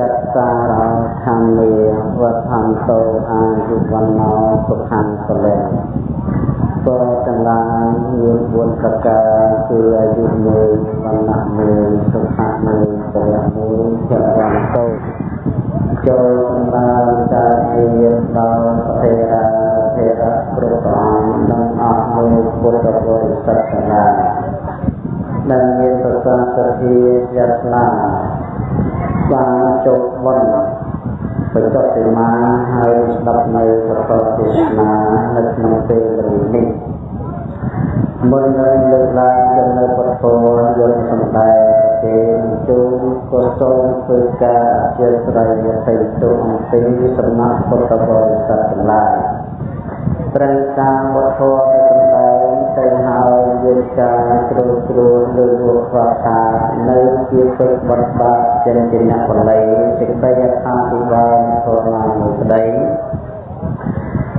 จัตตารธรรมเมวัฏันโตอายุวันโนสุขังพลังก็จังหวะมีบุญประการคืออายุมือวันละมือสุขังมือพลังมือเจริญโตโจจังหวะจะมีเราเทระกรุปองดังอามุบุตรบริสัทนาดังมีประสาทที่ยัตนาบางจบวันเป็นจบสิมาให้ดับในประกอบเจตนาในนำเป็นหรือนิบนเงินเลือกลายยันในปฐมยันสมัยเกณฑ์จูกุศลคือการเจริญในตัวตีสมัครพุทธบริษัทหลายตรังการวัตถุในสมัยใจหายยืนการตรูหรือวัฏฏะในที่ฝึกบัตรบาเจนจินคนใดสิ่งใดทางที่บางตัวมาหมู่ใด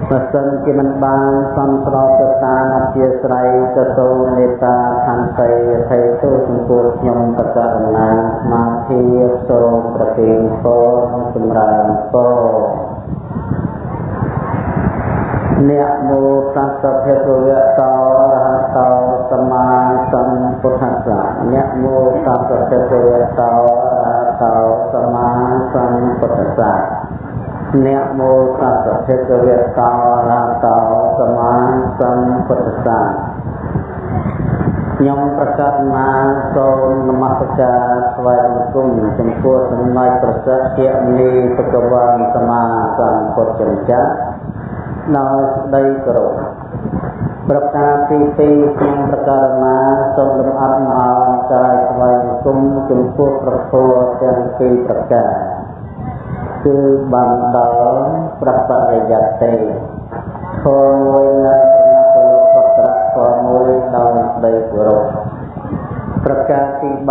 มาสังกิมันบางสัมปราศตาอภิสไรกโตเนตาทันใจไทยโตสุภูยมปะกะนามาเทียโสประเทศโพสมราโพเนโมตัสสะเพโรยะโตอะระหะโตสัมมาสัมพุทธัสสะเนโมตัสสะเพโรยะโตอะระหะโตสัมมาสัมพุทธัสสะเนโมตัสสะเพโรยะโตอะระหะโตสัมมาสัมพุทธัสสะยมประกาศนาโสนมัสการสวัสดิกุมจำพวกสมัยประเสริฐเกียรติปกวันสมาสัมพุทธัสสะเราได้กรบประกาศที่ยังประกาศมาสมรอัตมาใจสวายกุมจุมพวกประโพยังปีประกาศคือบังดาประปริยัตเตขอมวยนันทนาปลุกปัตระขอมวยเราได้กรบประกาศที่ใบ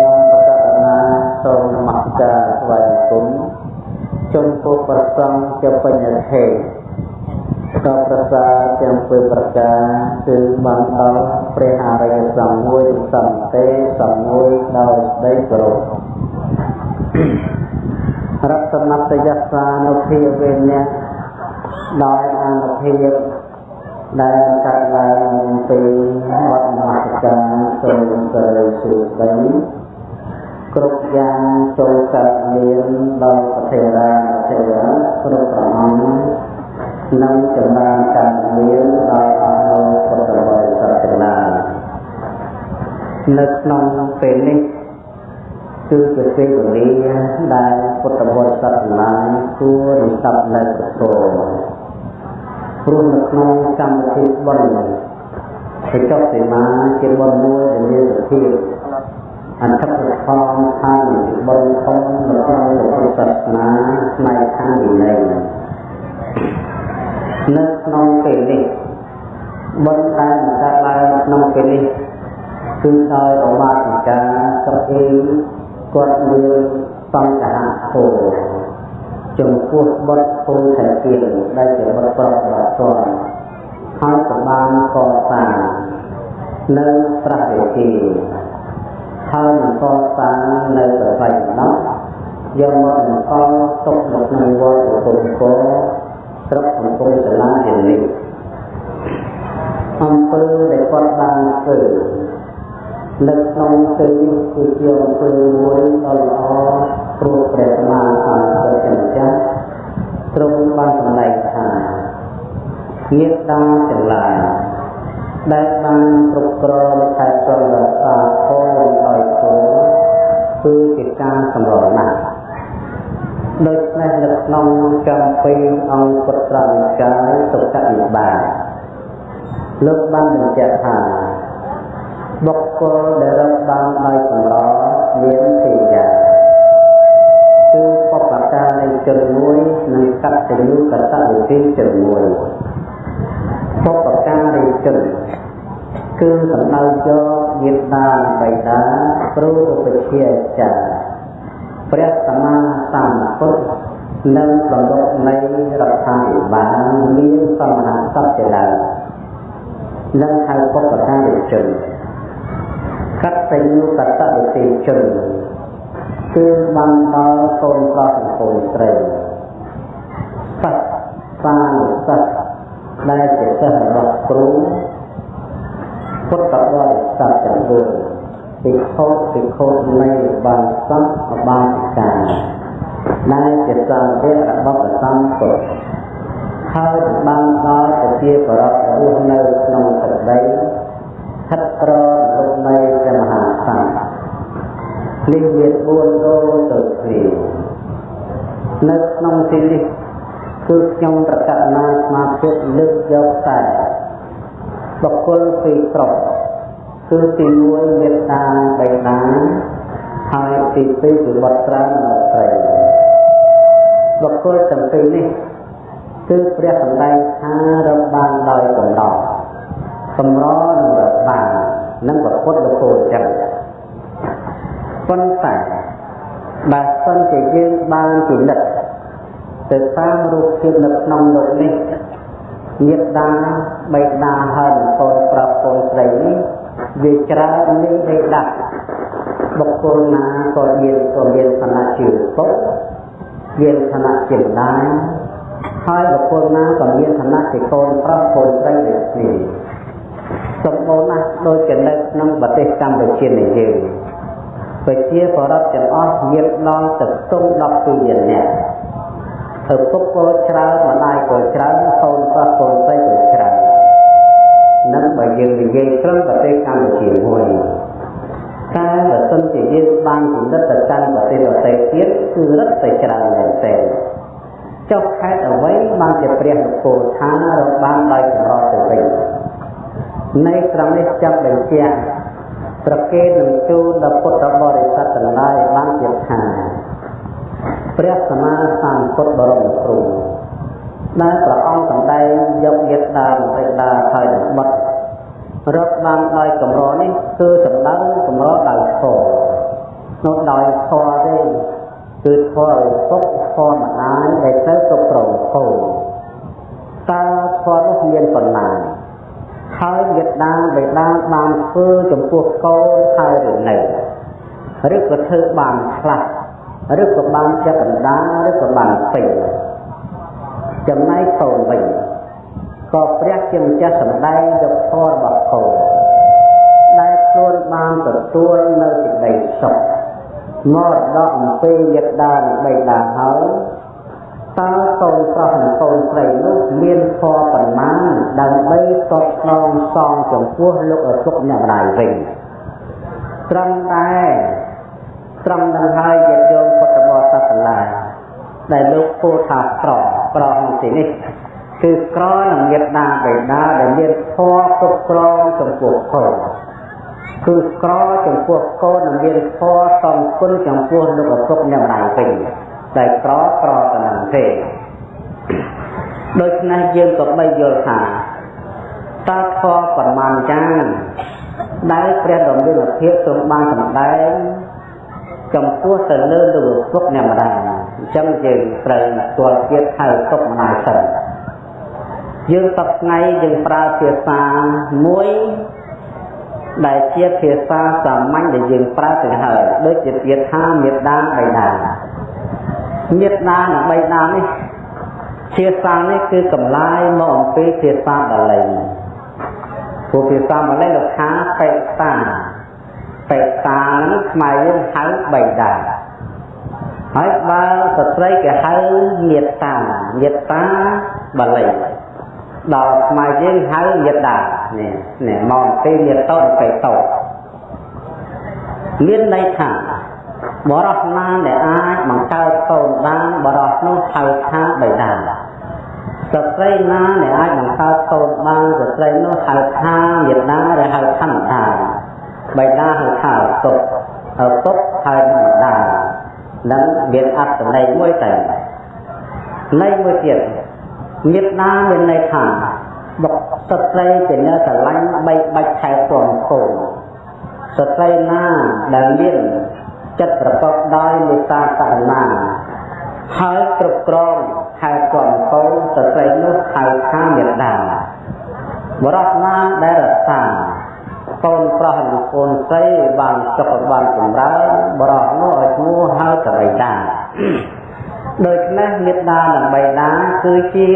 ยังประกาศมาสมมัสการสวายกุมจุมพวกประสังจะเป็นเหตุก็ประสาทยังเป็นประกาศคือบางเอาเปรหาริยสังเวยสัมเตสังเวยเราได้กรบรัตนัตยัสสานุเพียเวเนี่ยได้อานุเพียได้การลายเป็นวัดมาสการทรงเสด็จสู่ไปกรุยางจงกัดเลี้ยงเราเทระกรุปองนำจำนวนการเลี้ยงเราเอาพุทธบริษัทนานึกน้องเป็นนี่คือจะเป็นแบบนี้ได้พุทธบริษัทนาคือตับในกระโถรุ่นนึกน้องจำที่บนไปจบสิมาเก็บบนมือจะมีสุขีอันทับทองทางบนทองหรือทองหรือศาสนาในทางอื่นใดนึกน้องเป็นนี่บนทางการลายน้องเป็นนี่คือโดยออกมาจากการกับเองกดเรียนต้องการโผจงพูดบทพูดแทนเกียรติได้เกี่ยวกับประวัติก่อนให้กับบางก่อสร้างในประเทศจีนให้ก่อสร้างในประเทศนอกยังมันก็ตกหลุดในวัฏฏุโกตรับของกรมสลาเห็นนี้อำเภอได้กดบางเกิดนึกน้องคือเกี่ยวกับมวยตลอดปลุกเปรตมาทำโดยจันจันตรงบางสมัยทางเงียบดังจังหลายได้บางปลุกกรอใช้กรอตาโค้งลอยโค้งคือกิจการสำรองหนักโดยในนึกน้องจำเป็นเอาปตรังกายสุขอิบาเลิกบ้านหนึ่งเจ้าหาบุคคลได้รับบางใบสำรองเลี้ยงสี่อย่างคือปกติในจนมวยในกัดจะยุกตัดที่จนมวยปกติในจนคือสำนักโยยินดาใบดาครูไปเชี่ยจ่าพระสัมมาสัมพุทธนั่งประกอบในรัฐบาลเลี้ยงสมณะสัจจดานั่งให้ปกติในจนกัตติยุกัตติติจน ค គឺបានដល់កូនប្រុសនិងកូនស្រីសិស្សសានុសិស្សដែលជាសិស្សរបស់គ្រូពុទ្ធបរិស័ទទាំង4ពិខុនៃបានសង្ឃបានសិកាដែលជាសម្ភារៈរបស់ព្រះសង្ឃពុទ្ធហើយបានដល់ជាបរិបទរស់នៅក្នុងទឹកដីស្ថិតក្រោមលោកនៃព្រះមហាសង្ឃនេះមាន4ដូរទៅគ្នានៅក្នុងទីនេះគឺខ្ញុំប្រកាសណាស្មារតីលើកយកតែបុគ្គលពីរក្រុមគឺទី1មេត្តាបិតាហើយទី2គឺបុត្រានិងបុត្រីបុគ្គលទាំងពីរនេះគឺព្រះសម្ដែងថារកបានដោយកំណត់សម្រនឹងរកបាននឹងប្រពុតលោកគោចឹងប៉ុន្តែបើសិនជាយើងបានពិនិត្យទៅតាមរូបភាពនៅក្នុងលោកនេះមេត្តាបិតាហើយកូនប្រុសកូនស្រីនេះវាច្រើននេះទេដាក់បុគ្គលណាក៏មានឋានៈជាពុទ្ធមានឋានៈជាម្ដាយហើយបុគ្គលណាក៏មានឋានៈជាកូនប្រុសកូនស្រីដូចគ្នាសម្បូរណាស់ដូចជានៅក្នុងប្រទេសកម្ពុជានេះយើងប្រជាពលរដ្ឋទាំងអស់មានដល់ទៅទុំ12លាននាក់ឪពុកក៏ច្រើនម្ដាយក៏ច្រើនកូនប្រុសកូនស្រីក៏ច្រើននឹងបើយើងនិយាយត្រឹមប្រទេសកម្ពុជាមួយតែបើសិនជាយើងបានពិនិត្យទៅកាន់ប្រទេសដទៃទៀតគឺរឹតតែច្រើនមែនទែនចុះខេត្តអ្វីបានជាព្រះនគរថារកបានដោយចម្រោះទៅវិញในត្រង់នេះចាប់បញ្ជាក់ប្រកេតនឹងជូនដល់ពុទ្ធបរិស័ទទាំងឡាយបានជាថាព្រះសម្មាសម្ពុទ្ធបរមគ្រូដែលព្រះអង្គសម្ដែងយកមេត្តាបិតាហើយនឹងបុត្ររកបានដោយកម្រនេះគឺសម្ដៅកម្រដោយធម៌នោះដោយធម៌ទេគឺធម៌ឪពុកធម៌ម្ដាយដែលទៅគ្រប់គ្រងកូនតើធម៌នោះមានប៉ុណ្ណាហើយមេត្តាបិតាបានធ្វើចំពោះកូនហើយឬនៅឬក៏ធ្វើបានខ្លះឬក៏បានចិត្តបណ្ដាឬក៏បានពេញចំណែកកូនវិញក៏ព្រះជាម្ចាស់សម្ដែងយកធម៌របស់កូនដែលខ្លួនបានទទួលនៅសេចក្តីសុខមរតកអំពីមេត្តានិងបិតាហើយតើកូនប្រុសនិងកូនស្រីនោះមានធម៌ប៉ុន្មានដើម្បីតបស្នងសងចំពោះលោកឪពុកម្ដាយវិញត្រង់ដែរត្រង់នឹងហើយញាតិញោមពុទ្ធបរិស័ទទាំងឡាយដែលលោកពោលថាក្រក្នុងទីនេះគឺក្រនឹងមេត្តាបិតាដែលមានធម៌គ្រប់គ្រងចំពោះកូនគឺក្រចំពោះកូននឹងមានធម៌សំគុណចំពោះលោកឪពុកម្ដាយវិញតែក្រទៅនឹងទេដូច្នេះយើងក៏បីយល់ថាតើធម៌ប្រមាណចាងដែលព្រះដ៏មានភាពទ្រង់បានសម្ដែងចំពោះទៅលើលោកឪពុកម្ដាយអញ្ចឹងយើងត្រូវស្គាល់ទៀតហៅទុកម្ដាយសិនយើងសប្ថ្ងៃយើងប្រើភាសាមួយដែលជាភាសាសាមញ្ញដែលយើងប្រើទៅហើយដូចជាពាក្យថាមេត្តាបិតាមេត្តានិងបិតានេះភាសានេះគឺកម្លាយមកអំពីភាសាបាលីព្រោះភាសាបាលីលោកថាបិតាហ្នឹងខ្មែរយើងហៅបិតាហើយបើស្ត្រីគេហៅមេត្តាបាលីដល់ខ្មែរយើងហៅមេត្តានេះមកអំពីមេតោនិងបិតោមានន័យថាបរិសណាដែលអាចបង្កើតកូនបានបរិសនោះហៅថាបិតាស្ត្រីណាដែលអាចបង្កើតកូនបានស្ត្រីនោះហៅថាមេត្តាឬហៅថាម្ដាយបិតាហៅថាឪពុកហៅថាម្ដាយនឹងមានអត្ថន័យមួយតែន័យមួយទៀតមេត្តាមានន័យថាបុគ្គលស្ត្រីជាអ្នកស្រឡាញ់បីបាច់ថែទាំកូនស្ត្រីណាដែលមានចិត្តប្រកបដោយមេត្តាករុណាហើយគ្រប់គ្រងថែទាំកូនស្ត្រីនោះហៅថាមេត្តាបរិសណាដែលរក្សា កូនប្រុសនិងកូនស្រីបានសុខបានចម្រើនបរោះនោះឲ្យឈ្មោះហៅថាបិតាដូច្នេះមេត្តានិងបិតាគឺជា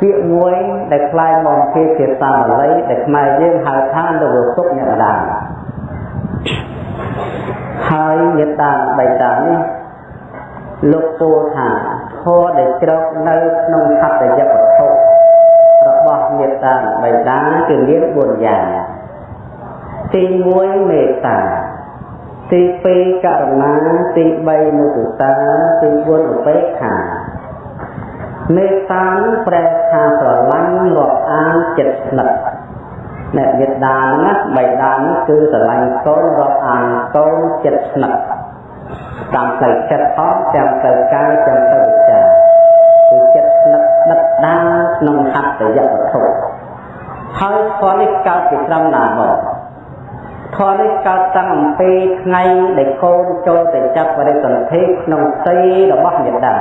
ពាក្យមួយដែលคล้ายមកពីភាសាបាលីដែលខ្មែរយើងហៅថាលោកសុខអ្នកតាហើយមេត្តាបិតានេះលោកពោលថាធម៌ដែលជ្រកនៅក្នុងហត្ថយវត្ថុរបស់មេត្តាបិតាគឺមាន4យ៉ាងទី1មេត្តាទី2ករុណាទី3មុទិតាទី4ឧបេក្ខាមេត្តាប្រែថាស្រឡាញ់រាប់អានចិត្តស្និទ្ធអ្នកមេត្តាណាបិតាគឺស្រឡាញ់កូនរាប់អានកូនចិត្តស្និទ្ធតាមផ្លូវចិត្តអត់ទាំងផ្លូវកាយទាំងផ្លូវវិជ្ជាគឺចិត្តស្និទ្ធដិតដាក្នុងហត្ថយវត្ថុហើយធម៌នេះកើតពីត្រឹមណាមកធម៌នេះកើតតាំងអំពីថ្ងៃដែលកូនចូលទៅចាប់បរិសន្ធិក្នុងផ្ទៃរបស់មាតា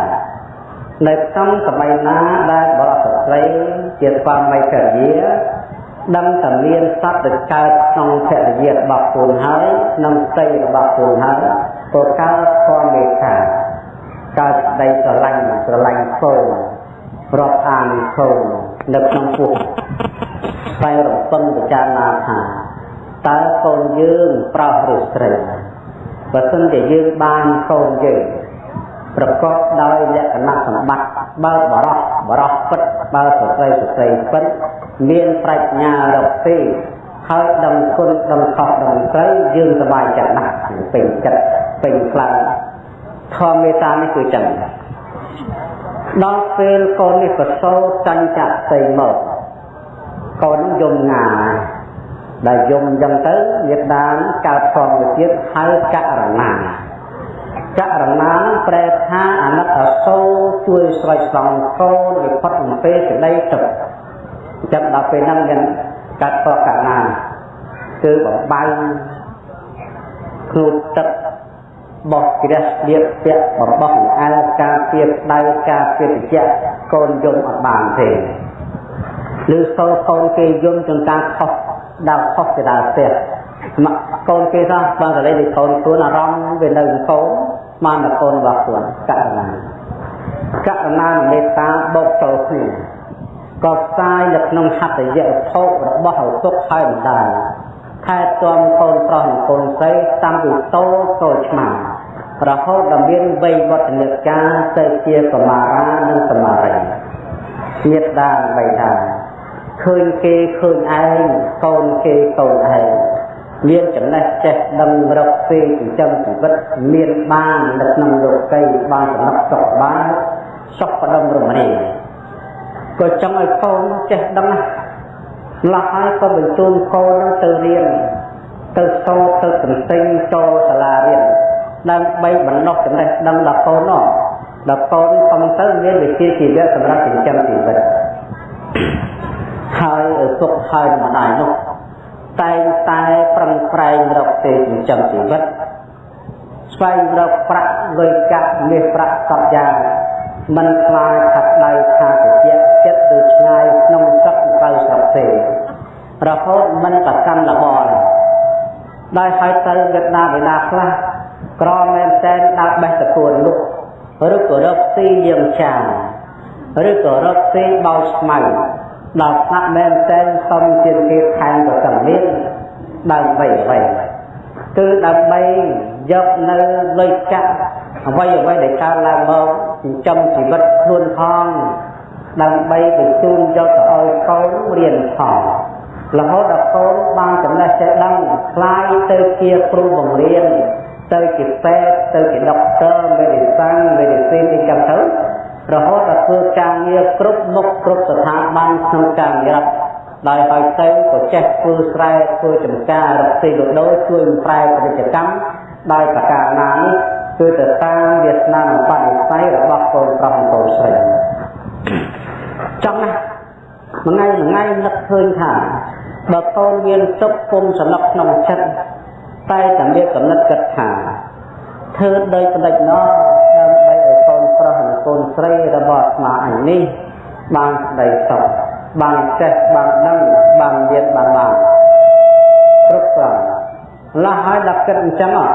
នៅក្នុងសម័យណាដែលបរិសុទ្ធស្រីជាស្វាមីភរិយាដឹងតែមានសត្វទៅកើតក្នុងភរិយារបស់ខ្លួនហើយក្នុងផ្ទៃរបស់ខ្លួនហើយក៏កើតធម៌មេត្តាកើតដីស្រឡាញ់កូនរាប់អានកូននៅក្នុងពោះស្វែងរំពឹងពិចារណាថាតើកូនយើងប្រុសឬស្រីបើសិនជាយើងបានកូនយើងប្រកបដោយលក្ខណៈសម្បត្តិបើបរោះពិតបើស្ត្រីពិតមានប្រាជ្ញារកទីហើយដឹងគុណដឹងខុសដឹងត្រូវយើងសប្បាយចិត្តណាស់ពេញចិត្តពេញខ្លាំងធម៌មេត្តានេះគឺចឹងដល់ពេលកូននេះប្រសូតចាញ់ចាក់ផ្ទៃមកកូននឹងយំងាដែលយំចឹងទៅមេត្តាកើតធម្មជាតិហៅករុណាប្រែថាអាណិតអសូរជួយស្រោចស្រង់កូនឲ្យផុតអំពីសេចក្តីទុក្ខចាំដល់ពេលហ្នឹងមានកាត់តកណាគឺបំបៅគ្រូទឹកបោះជ្រះលៀបពាក់បំបោះអើការពារដៅការពារតិចកូនយំអត់បានទេឬសូលកូនគេយំចង្ការខុសដល់ខុសទៅដល់ផ្ទះកូនគេថាបានតែលេងកូនខ្លួនអារម្មណ៍វានៅកូនបានតែកូនរបស់ខ្លួនករុណាមេត្តាបោកចូលគ្នាក៏ផ្សាយនៅក្នុងហត្ថយវត្ថុរបស់ឪពុកហើយម្ដាយថែទាំកូនប្រុសនិងកូនស្រីតាំងពីតូចចូលឆ្មាំរហូតដល់មានវ័យវឌ្ឍនកាលទៅជាកុមារានិងកុមារីមេត្តាបិតាឃើញគេឃើញឯងកូនគេកូនឯងមានចំណេះចេះដឹងរកពេលចិញ្ចឹមជីវិតមានបាននៅក្នុងលោកីបានសំណុកសុខបានសុខផ្ដុំរមនាក៏ចង់ឲ្យកូនចេះដឹងម្ល៉េះហើយក៏បញ្ជូនកូនទៅរៀនទៅសូត្រទៅទន្ទិញចូលសាលារៀនដើម្បីបណ្ដុះចំណេះដឹងដល់កូននោះដល់កូនខំទៅមានវិជ្ជាជីវៈសម្រាប់ចិញ្ចឹមជីវិតហើយឪពុកហើយម្ដាយនោះតែងតែប្រឹងប្រែងរកទេចិញ្ចឹមជីវិតស្វែងរកប្រាក់លុយកាក់មាសប្រាក់សពយ៉ាងមិនខ្លាចថាដៃថាតិចចិត្តដូចឆ្ងាយក្នុងស្រុកទៅស្រុកទេរហូតមិនប្រកាន់លបលដោយហើយទៅវៀតណាមឯណាខ្លះក្រមែនតែនដើរបេះតកួនលុកឬក៏រកស៊ីយាមចាឬក៏រកស៊ីបោស្មៅដល់ថ្នាក់មែនតែនសុំជាគេថែមក៏សំលៀនដើម្បីអ្វីគឺដើម្បីយកនៅលុយកាក់អ្វីដែលកើតឡើងមកចិញ្ចឹមជីវិតខ្លួនផងដើម្បីបញ្ជូនយកទៅឲ្យកូនរៀនផងរហូតដល់កូនបានចំណេះចេះដឹងខ្លាយទៅជាគ្រូបង្រៀនទៅជាពេទ្យទៅជាដុកទ័រមេឌីសាំងអីចឹងទៅរហូតដល់ធ្វើការងារគ្រប់មុខគ្រប់ស្ថាប័នក្នុងការងារដោយហើយទៅក៏ចេះធ្វើស្រែធ្វើចម្ការរកស៊ីលក់ដូរជួយប្រែពាណិជ្ជកម្មដោយប្រការណានេះគឺទៅតាមវាសនានិងបនិស្ស័យរបស់កូនប្រុសនិងកូនស្រីចង់ណាមួយថ្ងៃនឹកឃើញថាបើកូនមានទុកពុំសំណុកក្នុងចិត្តតែតែមានកំណត់គិតថាធ្វើដោយបណ្ឌិតណោដើម្បីឲ្យកូនប្រុសនិងកូនស្រីរបស់អាត្មាអញនេះបានស្ដីសុខបានចេះបានដឹងបានមានបាន còn là hai đặc kết chẳng ạ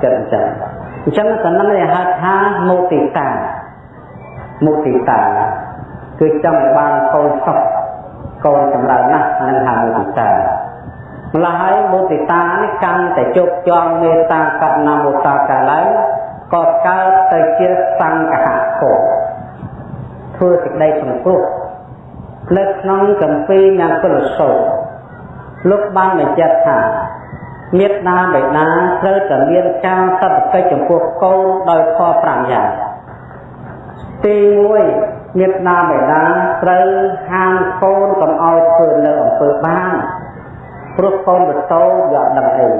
kết chẳng còn nó là hai tha mô tì tà cứ trong ban con sọc con trong đời nè nên hàng mô tì tà là hai mô tì tà nó căn để chụp cho mê ta cặp nam mô ta cả lấy có cao tới chia sang cả hạ khổ thưa thì đây trong phút lớp nông cầm phi nhang có lịch sổ lúc ban mình chết thả miết na bệ na rơi trở miên trang sắp cây trong cuộc câu đòi kho phẳng giả tì ngôi miết na bệ na rơi hàng khôn cầm oi phường lỡ ở phường ban phước khôn vật tâu dọa đầm ấy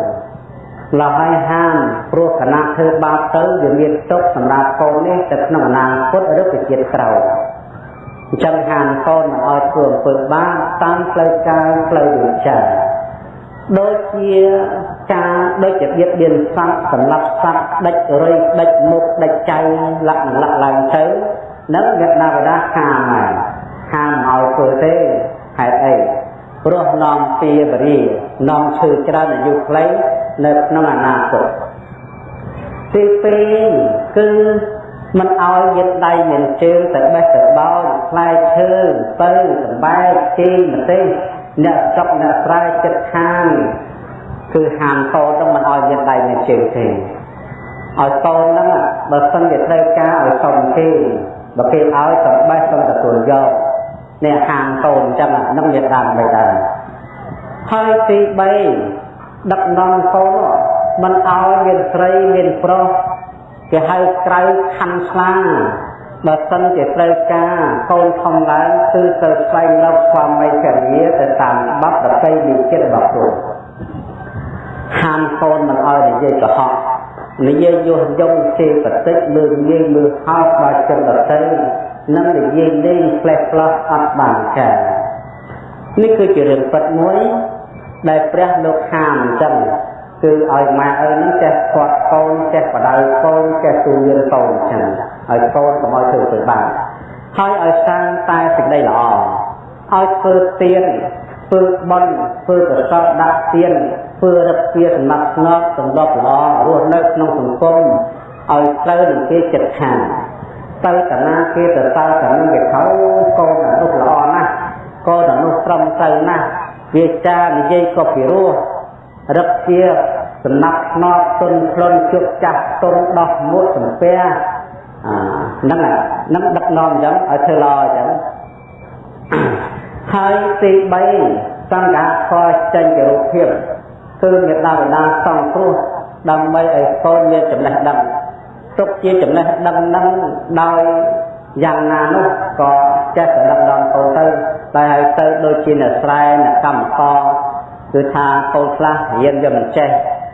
là hai hàng phước khả năng thơ ba tới vì miết tốt sẵn ra khôn ấy thật nằm nàng khuất ở đất về chiếc cầu chẳng hạn con mà oi phường ban tăng lời ca lời đường trả đôi chia cha đôi chật biết biên sắc sẵn lập sắc đạch rơi đạch mục đạch chay lặng lặng thế nếu Việt Nam phải đá hàm oi phường thế hãy ấy rồi nòng phía bà đi nòng sư cha là dục lấy nơi nó là nà cục thì phê cứ mình ao dịch đây mình chưa tự bác tự bao lai thư tư bay chi mà tí nợ trọc nợ trai chất hàng cứ hàng tô trong mình ao dịch đây mình chưa thì ở tôn đó bà sân dịch đây ca ở sông khi bà khi áo sông bác sông là tuần vô nè hàng tôn chắc là nông dịch đàn bày đàn hơi tí bay đập nông tôn mình ao dịch đây mình pro cái hai cây khăn sang mà sân cái cây ca con không lái từ từ xoay lấp qua mấy cái nghĩa từ tạm bắt được cây bị chết bọc rồi hàn con mình ơi để dây của họ nếu dây vô dông xe và tích lương dây mưa hao ba chân là cây nâng để dây đi flap flop ấp bàn cả ní cứ chỉ rừng Phật muối đạiព្រះលោកហាមចឹងគឺឲ្យម៉ែអើនឹងចេះគាត់កូនចេះបដៅកូនចេះទូលៀនកូនចឹងឲ្យកូនកុំឲ្យធ្វើទៅបានហើយឲ្យសាងតែសេចក្តីល្អឲ្យធ្វើទានធ្វើបុណ្យធ្វើកុសលដាក់ទានធ្វើរឹកពីសម្បត្តិស្នប់សម្បត្តិល្អរស់នៅក្នុងសង្គមឲ្យត្រូវនឹងគេចិត្តខាងទៅកណាគេទៅតើកណាគេខោកូនអនុល្អណាស់កូនអនុត្រឹមត្រូវណាស់វាចានិយាយក៏ពីរោះរឹកជាសំណាប់ស្នប់ទុនខ្លួនជប់ចាស់ទុនដោះមួតសំពែហ្នឹងដឹកនាំអញ្ចឹងឲ្យធ្វើល្អអញ្ចឹងហើយទី3សង្ឃៈខចេញជារូបភាពគឺមេត្តាបិតាសង្គ្រោះដើម្បីឲ្យកូនមានចំណេះដឹងទុកជាចំណេះដឹងហ្នឹងដោយយ៉ាងណានោះក៏ចេះតែដឹកនាំកូនទៅតែឲ្យទៅដូចជាអ្នកស្រែអ្នកកម្មករគឺថាកូនខ្លះរៀនវាមិនចេះ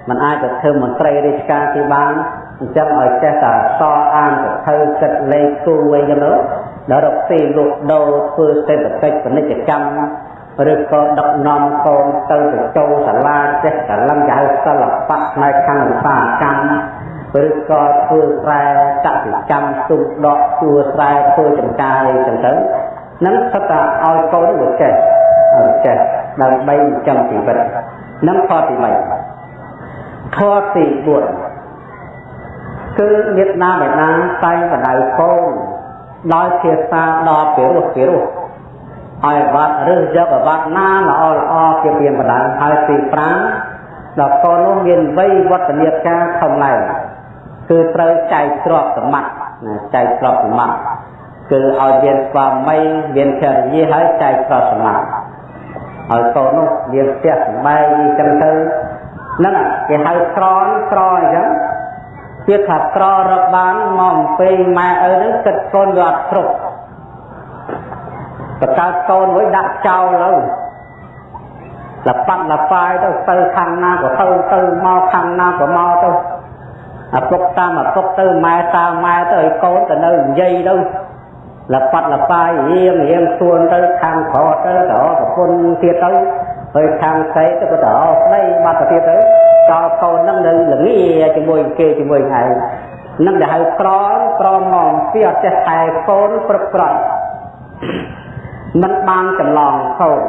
មិនអាចទៅធ្វើមន្ត្រីរាជការទីបានអញ្ចឹងឲ្យចេះតែសអានទៅធ្វើគិតលេខគូអីចឹងទៅដល់រកទីលក់ដូរធ្វើសេដ្ឋកិច្ចពាណិជ្ជកម្មឬក៏ដឹកនាំកូនទៅចូលសាលាចេះកលឹងគេហៅសិល្បៈផ្នែកខាងឧស្សាហកម្មឬក៏ធ្វើស្រែកសិកម្មទុំដកជួស្រែធ្វើចម្ការអីចឹងទៅនឹងស្ថាឲ្យកូនវាចេះដើម្បីចិញ្ចឹមជីវិតនឹងខទី3ខទី4គឺមេត្តាបិតាតែងបដៅកូនដោយភាសាដ៏ពិរោះឲ្យវត្តឬយកវត្តណាល្អជាពីបដៅហើយទី5ដល់កូននោះមានវ័យវឌ្ឍនាការធំឡើងគឺត្រូវចែកទ្រព្យសម្បត្តិចែកទ្រព្យសម្បត្តិគឺឲ្យមានស្វាមីមានភរិយាហើយចែកទ្រព្យសម្បត្តិឲ្យកូននោះមានផ្ទះសម្បែងអញ្ចឹងទៅហ្នឹងគេហៅក្រអញ្ចឹងគេថាក្ររកបានមកពេលម៉ែឪហ្នឹងគិតកូនវាអត់គ្រប់បកើតកូនមួយដាក់ចោលទៅលប៉ាត់លប៉ាយទៅខាងណាក៏ទៅមកខាងណាក៏មកទៅឪពុកតាមឪពុកទៅម៉ែតាមម៉ែទៅឲ្យកូនទៅនៅនិយាយទៅលប៉ាត់លប៉ាយរៀងសួនទៅខាងក្រទៅប្រពន្ធទៀតទៅហើយខាងស្រីទៅក៏ទៅស្ដីបាត់ទៅទៀតទៅតើកូននឹងនៅល្ងាជាមួយគេជាមួយឯងនឹងដែលហៅក្រមកពីអត់ចេះតែកូនព្រឹកប្រត់មិនបានចម្លងកូន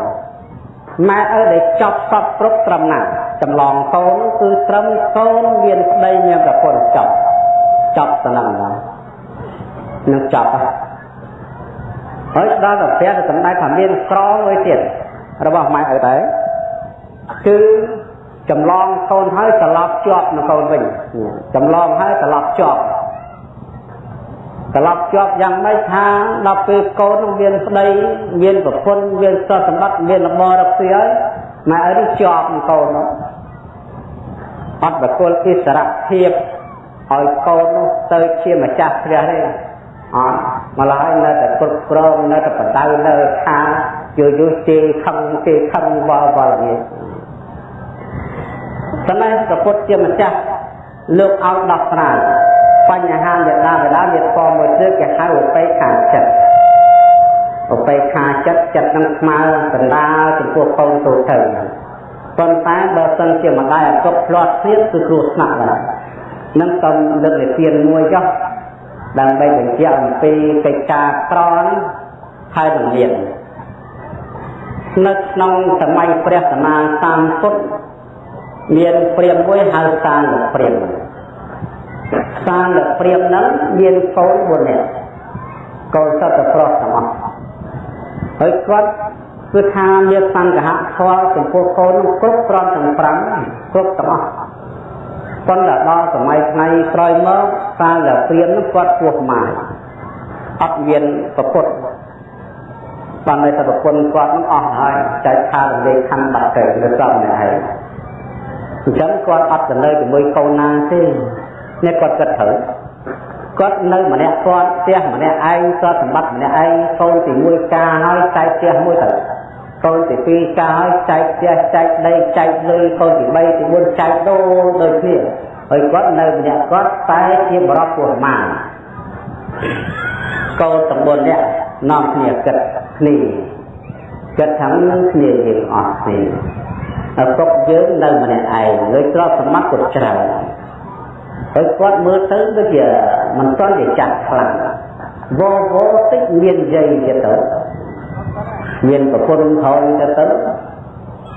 ម៉ែឪដែលចប់សពគ្រប់ត្រឹមណា ចម្លងកូនគឺត្រឹមកូនមានស្ដីមានប្រពន្ធចាប់តំណហ្នឹងនឹងចាប់ហើយដល់ទៅព្រះទៅសម្ដែងថាមានក្រមួយទៀតរបស់ម៉ែឪតែគឺចម្លងកូនហើយត្រឡប់ជាប់នៅកូនវិញចម្លងហើយត្រឡប់ជាប់យ៉ាងម៉េចថាដល់ពេលកូននឹងមានស្ដីមានប្រពន្ធមានទ្រព្យសម្បត្តិមានរបររកស៊ីហើយម៉ែឪនេះជាប់នឹងកូននោះអត់បកលឥស្សរភាពឲ្យកូននោះទៅជាម្ចាស់ព្រះទេអត់មកឡើយនៅតែគ្រប់គ្រងនៅតែបដៅនៅខាយូរជេរខឹងវល់នេះស្នេហ៍ប្រពុតជាម្ចាស់លោកឲ្យដោះស្រាយបញ្ហាយដាវេលាវាក៏មួយទៀតគេហៅឧបេខាចិត្តចិត្តនឹងស្មើកណ្ដាលចំពោះកូនទូទៅប៉ុន្តែបើសិនជាម្ដាយអពុកផ្លាត់ទៀតគឺគ្រោះថ្នាក់ដែរនឹងតំលើកនិទានមួយចុះដើម្បីបញ្ជាក់អំពីកិច្ចការក្រនេះហើយនឹងមាននៅក្នុងសម័យព្រះសម្មាសម្ពុទ្ធមានព្រាហ្មណ៍មួយហៅសាលព្រាហ្មណ៍ហ្នឹងមានកូន4នាក់កូនសត្វប្រុសទាំងអស់ហើយគាត់គឺថាមានសង្ឃៈធម៌ចំពោះកូនគ្រប់គ្រាន់ទាំង5គ្រប់ទាំងអស់ប៉ុន្តែដល់សម័យថ្ងៃក្រោយមកសាលព្រាហ្មណ៍នោះគាត់ពោះម៉ាយអត់មានប្រពុតបានតែប្រពន្ធគាត់នឹងអស់ហើយចែកខាតលេខខណ្ឌបាត់ទៅនៅសំនេះហើយអញ្ចឹងគាត់អត់ទៅនៅជាមួយកូនណាទេនេះគាត់គិតត្រូវគាត់នៅម្នាក់គាត់ផ្ទះម្នាក់ឯងគាត់សម្បត្តិម្នាក់ឯងកូនទី1ការហើយចែកផ្ទះមួយទៅកូនទី2ការហើយចែកផ្ទះចែកដីចែកលុយកូនទី3ទី4ចែកដូរដូចគ្នាហើយគាត់នៅម្នាក់គាត់តែជាបរិបពោះម៉ាកូនទាំង4នាក់នាំគ្នាគិតថានឹងគ្នាយើងអស់ទេឪពុកយើងនៅម្នាក់ឯងលុយទ្រព្យសម្បត្តិគាត់ច្រើនហើយគាត់មើលទៅដូចជាមិនទាន់ជាចាស់ខ្លាំងវតិចមានយាយទៀតទៅមានប្រពន្ធហើយទៅ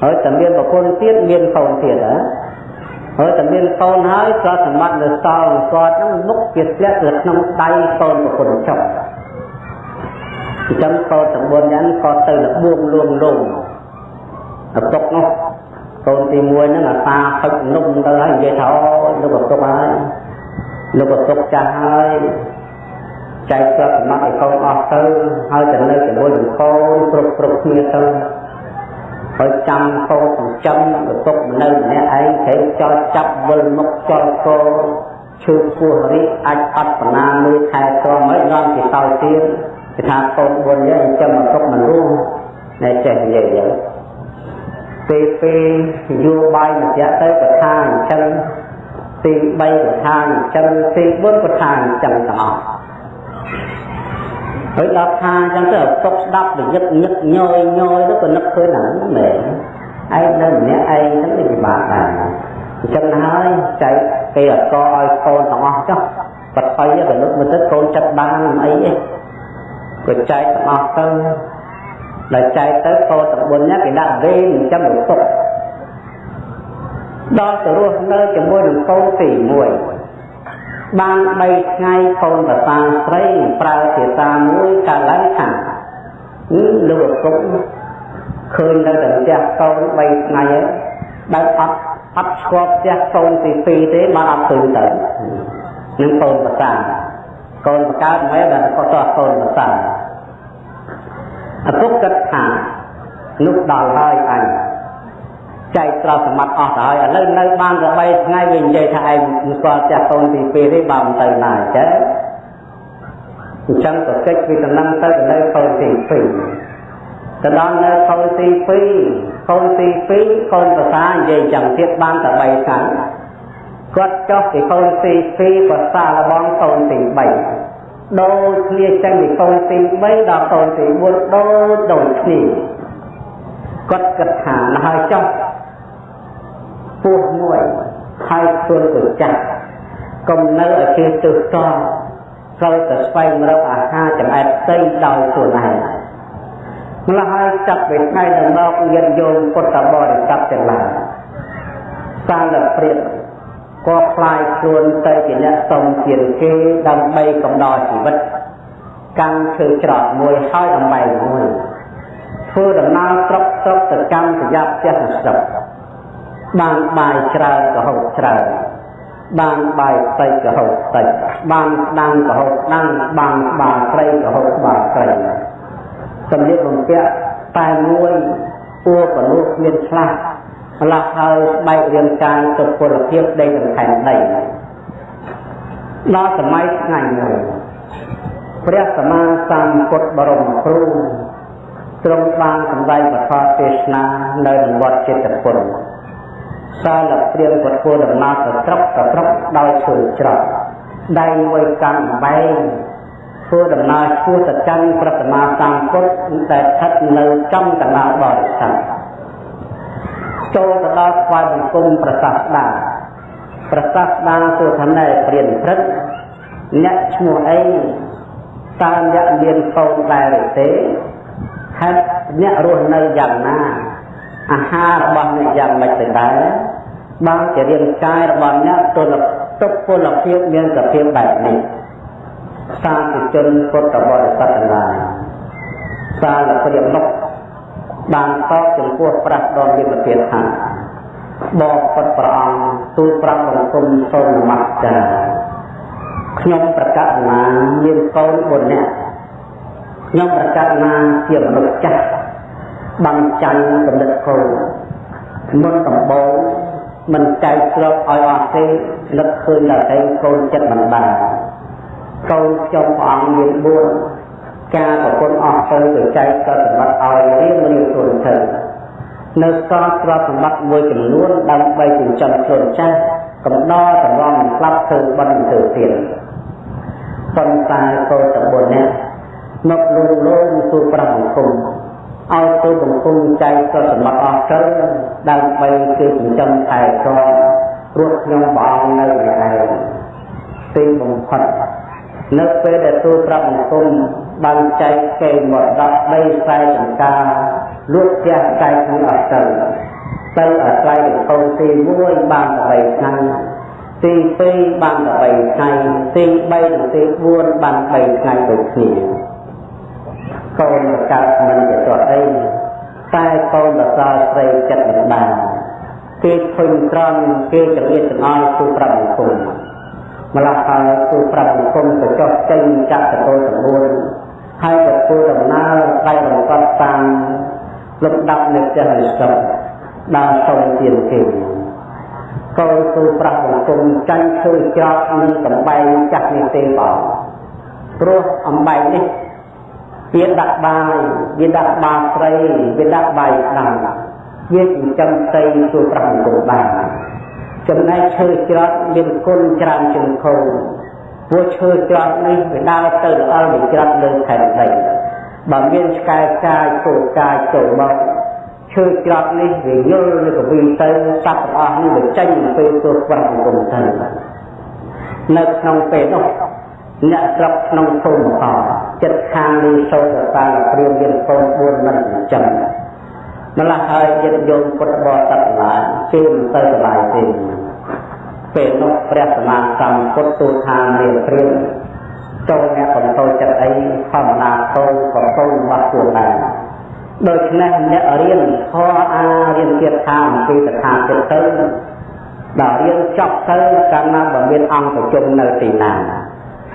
ហើយតែមានប្រពន្ធទៀតមានកូនទៀតហើយតែមានកូនហើយទ្រព្យសម្បត្តិនៅសល់គាត់នឹងមុខជាធ្លាក់ទៅក្នុងដៃកូនប្រពន្ធចុះអញ្ចឹងកូនទាំង4យ៉ាងក៏ទៅលបួងលួងលងឪពុកនោះកូនទី1ហ្នឹងអាសាហុចនំទៅហើយនិយាយថាលោកឪពុកហើយលោកឪពុកចាស់ហើយចែកទ្រព្យសម្បត្តិឲ្យកូនអស់ទៅហើយទៅនៅជាមួយនឹងកូនគ្រប់គ្នាទៅហើយចាំកូនចិញ្ចឹមឪពុកនៅម្នាក់ឯងត្រូវចោលចាប់វិលមុខចោលកោឈឺពោះរីកអាចអត់បណ្ណាមួយខែក្រមហើយនាំជាតោទៀតគេថាកូន4យ៉ាងចិញ្ចឹមឪពុកមិនរួមតែចេះនិយាយយ៉ាងពេលយោបាយម្នាក់ទៅក៏ថាអញ្ចឹងទី3ក៏ថាអញ្ចឹងទី4ក៏ថាអញ្ចឹងទាំងអស់ហើយដល់ថាអញ្ចឹងទៅឪពុកស្ដាប់ទៅញឹកញយទៅក៏នឹកឃើញហ្នឹងមែនឯងនៅម្នាក់ឯងហ្នឹងវាពិបាកដែរអញ្ចឹងហើយចែកគេអត់ក៏ឲ្យកូនទាំងអស់ចុះបត់ទៅក៏នឹកមើលទៅកូនចិត្តបានអីក៏ចែកទាំងអស់ទៅដែលចែកទៅកូនទាំង4នាក់គេដាក់វេនចាំឪពុកដល់ទៅរស់នៅជាមួយនឹងកូនទី1បាន3ថ្ងៃកូនប្រសាស្រីប្រើភាសាមួយកាលឡើងថាលោកឪពុកឃើញនៅតែផ្ទះកូន3ថ្ងៃហើយដែលអត់ស្គាល់ផ្ទះកូនទី2ទេបានអត់ឃើញទៅនឹងកូនប្រសាកូនបង្កើតមកបានក៏តោះកូនប្រសាឪពុកគិតថានោះដល់ហើយអញចែកទ្រព្យសម្បត្តិអស់ទៅហើយឥឡូវនៅបានតែ3ថ្ងៃវានិយាយថាឯងមិនស្គាល់ផ្ទះកូនទី2ទេបើមិនទៅណាចេះអញ្ចឹងក៏កិច្ចវាដំណឹងទៅនៅកូនទី2ទៅដល់នៅកូនទី2កូនប្រសានិយាយចឹងទៀតបានតែ3ថ្ងៃគាត់ចុះពីកូនទី2ក៏សាឡបងកូនទី3ដូចគ្នាចឹងពីកូនទី3ដល់កូនទី4ដូចគ្នាគាត់គិតថាហើយចុះពោះមួយហើយខ្លួនទៅចាស់កុំនៅឲ្យគេទើសតត្រូវតែស្វែងរកអាហារចំណែកផ្សេងដោយខ្លួនឯងម្ល៉េះហើយចាប់ពីថ្ងៃនឹងមកញាតិញោមពុទ្ធបរិស័ទទាំងឡាយ សារលព្រាបក៏คล้ายខ្លួនទៅជាអ្នកសុំទានគេដើម្បីកំដរជីវិតកាន់ឈើច្រត់មួយហើយអំបែងមួយធ្វើដំណើរស្រុកទៅកម្មប្រយ័ត្នផ្ទះស្រុកបានបាយច្រើនក៏ហូបច្រើនបានបាយតិចក៏ហូបតិចបានស្ដាំក៏ហូបស្ដាំបានស្បាត្រីក៏ហូបស្បាត្រីសម្លៀកបំពាក់តែមួយពួរពលុះមានខ្លះម្ល៉េះហើយបែករាងកាយទៅពលភាពដីសង្ខេបដីដល់សម័យថ្ងៃមួយព្រះសម្មាសម្ពុទ្ធបរមគ្រូទ្រង់បានសម្ដែងពធទេសនានៅវត្តចេតពុនសាលព្រាមក៏ធ្វើដំណើរទៅស្រុកដោយឈើច្រត់ដៃមួយកាន់បែងធ្វើដំណើរឈ្មោះទៅកាន់ព្រះសម្មាសម្ពុទ្ធដែលស្ថិតនៅចំកណ្ដាលបរិស័ទចូលទៅដល់ស្វែងបង្គំប្រសាសដាសួរថាណែព្រានព្រឹកអ្នកឈ្មោះអីតើអ្នកមានកូនដែរឬទេហើយអ្នករស់នៅយ៉ាងណាអាហាររបស់អ្នកយ៉ាងម៉េចទៅដែរបានជារាងកាយរបស់អ្នកទុកពលភាពមានសភាពបែបនេះសាធុជនពុទ្ធបរិស័ទទាំងឡាយសាលព្រាមនោះបានតបចំពោះប្រាស់ដល់មានភាពថាបបពុទ្ធព្រះអង្គទូលប្រាប់បង្គំសូមនមស្ការខ្ញុំប្រកាសណាមានកូន4នាក់ខ្ញុំប្រកាសណាជាមនុស្សចាស់បានចាញ់កំណត់កូនមុនដំបូងមិនចែកស្លប់ឲ្យអស់ទេលឹកឃើញតែកូនចិត្តមិនបានកូនខ្ញុំព្រះអង្គមាន4ការប្រពន្ធអស់ទៅចែកក៏សម្បត្តិឲ្យរៀងខ្លួនទៅនៅសល់ទ្រព្យសម្បត្តិមួយចំនួនដើម្បីចិញ្ចឹមខ្លួនចាស់កំដរតម្រង់ស្លាប់ធ្វើបន់ធ្វើទៀតប៉ុន្តែកូនទាំង4នាក់មកលោកទូលប្រាប់បង្គំឲ្យទូលបង្គំចែកទ្រព្យសម្បត្តិអស់ទៅដើម្បីគឺចិញ្ចឹមថែទាំព្រោះខ្ញុំព្រះអង្គនៅឯឯងទីបំផុតនៅពេលដែលទូលប្រាប់បង្គំបានចែកគេមកដល់ដីខ្សែចង្ការលួចផ្ទះចែកនឹងអត់ទៅអាស្រ័យកូនទី1បាន8ថ្ងៃទី2បាន8ថ្ងៃទី3និងទី4បាន3ថ្ងៃដូចគ្នាកូនកើតមិនជាទាត់អីតែកូនបសាស្រីចិត្តមិនបានគេឃើញត្រង់គេចង្អៀតចង្អល់ទូប្រាប់បង្គំម្ល៉េះហើយទូប្រាប់បង្គំទៅចុះចេញចាក់ទៅ9ហើយក៏ធ្វើដំណើរបែបបង្កប់តាមលំដាប់នៃចេះនិស្សិតដល់សូមទានគេកូនទូប្រាប់បង្គំចាញ់ឈើច្រត់នឹងកំបែងចាស់នេះទេបងព្រោះអំបែងនេះវាដាក់បាយវាដាក់បាត្រីវាដាក់បាយស្ដាំវាចិញ្ចឹមស្រីទូប្រាប់បង្គំបានចំណែកឈើច្រត់មានគុណច្រើនជាងខូនព្រោះឈើច្រត់នេះវាដើរទៅល្អល់វាច្រត់លើខែដីបើមានឆ្កែកាយចូលមកឈើច្រត់នេះវាយល់លើកវីទៅសត្វទាំងអស់នេះវាចេញទៅទូប្រាប់បង្គំទៅនៅក្នុងពេលនោះអ្នកស្រុកក្នុងភូមិខចិត្តខាងនេះសូត្រតាព្រាមមានកូន4មិនចិញ្ចឹមម្ល៉េះហើយចិត្តយោមពុទ្ធបរិស័ទឡាយគេមិនទៅសប្បាយទេពេលនោះព្រះសម្មាសម្ពុទ្ធទូលថារៀបព្រាមចូលអ្នកកំតូចចិត្តអីធម្មតាកូនក៏កូនរបស់ខ្លួនដែរដូច្នេះអ្នករៀនធម៌រៀនទៀតថាអំពីតថាគតទៅដល់រៀនចប់ទៅកាលណាបើមានអង្គប្រជុំនៅទីណា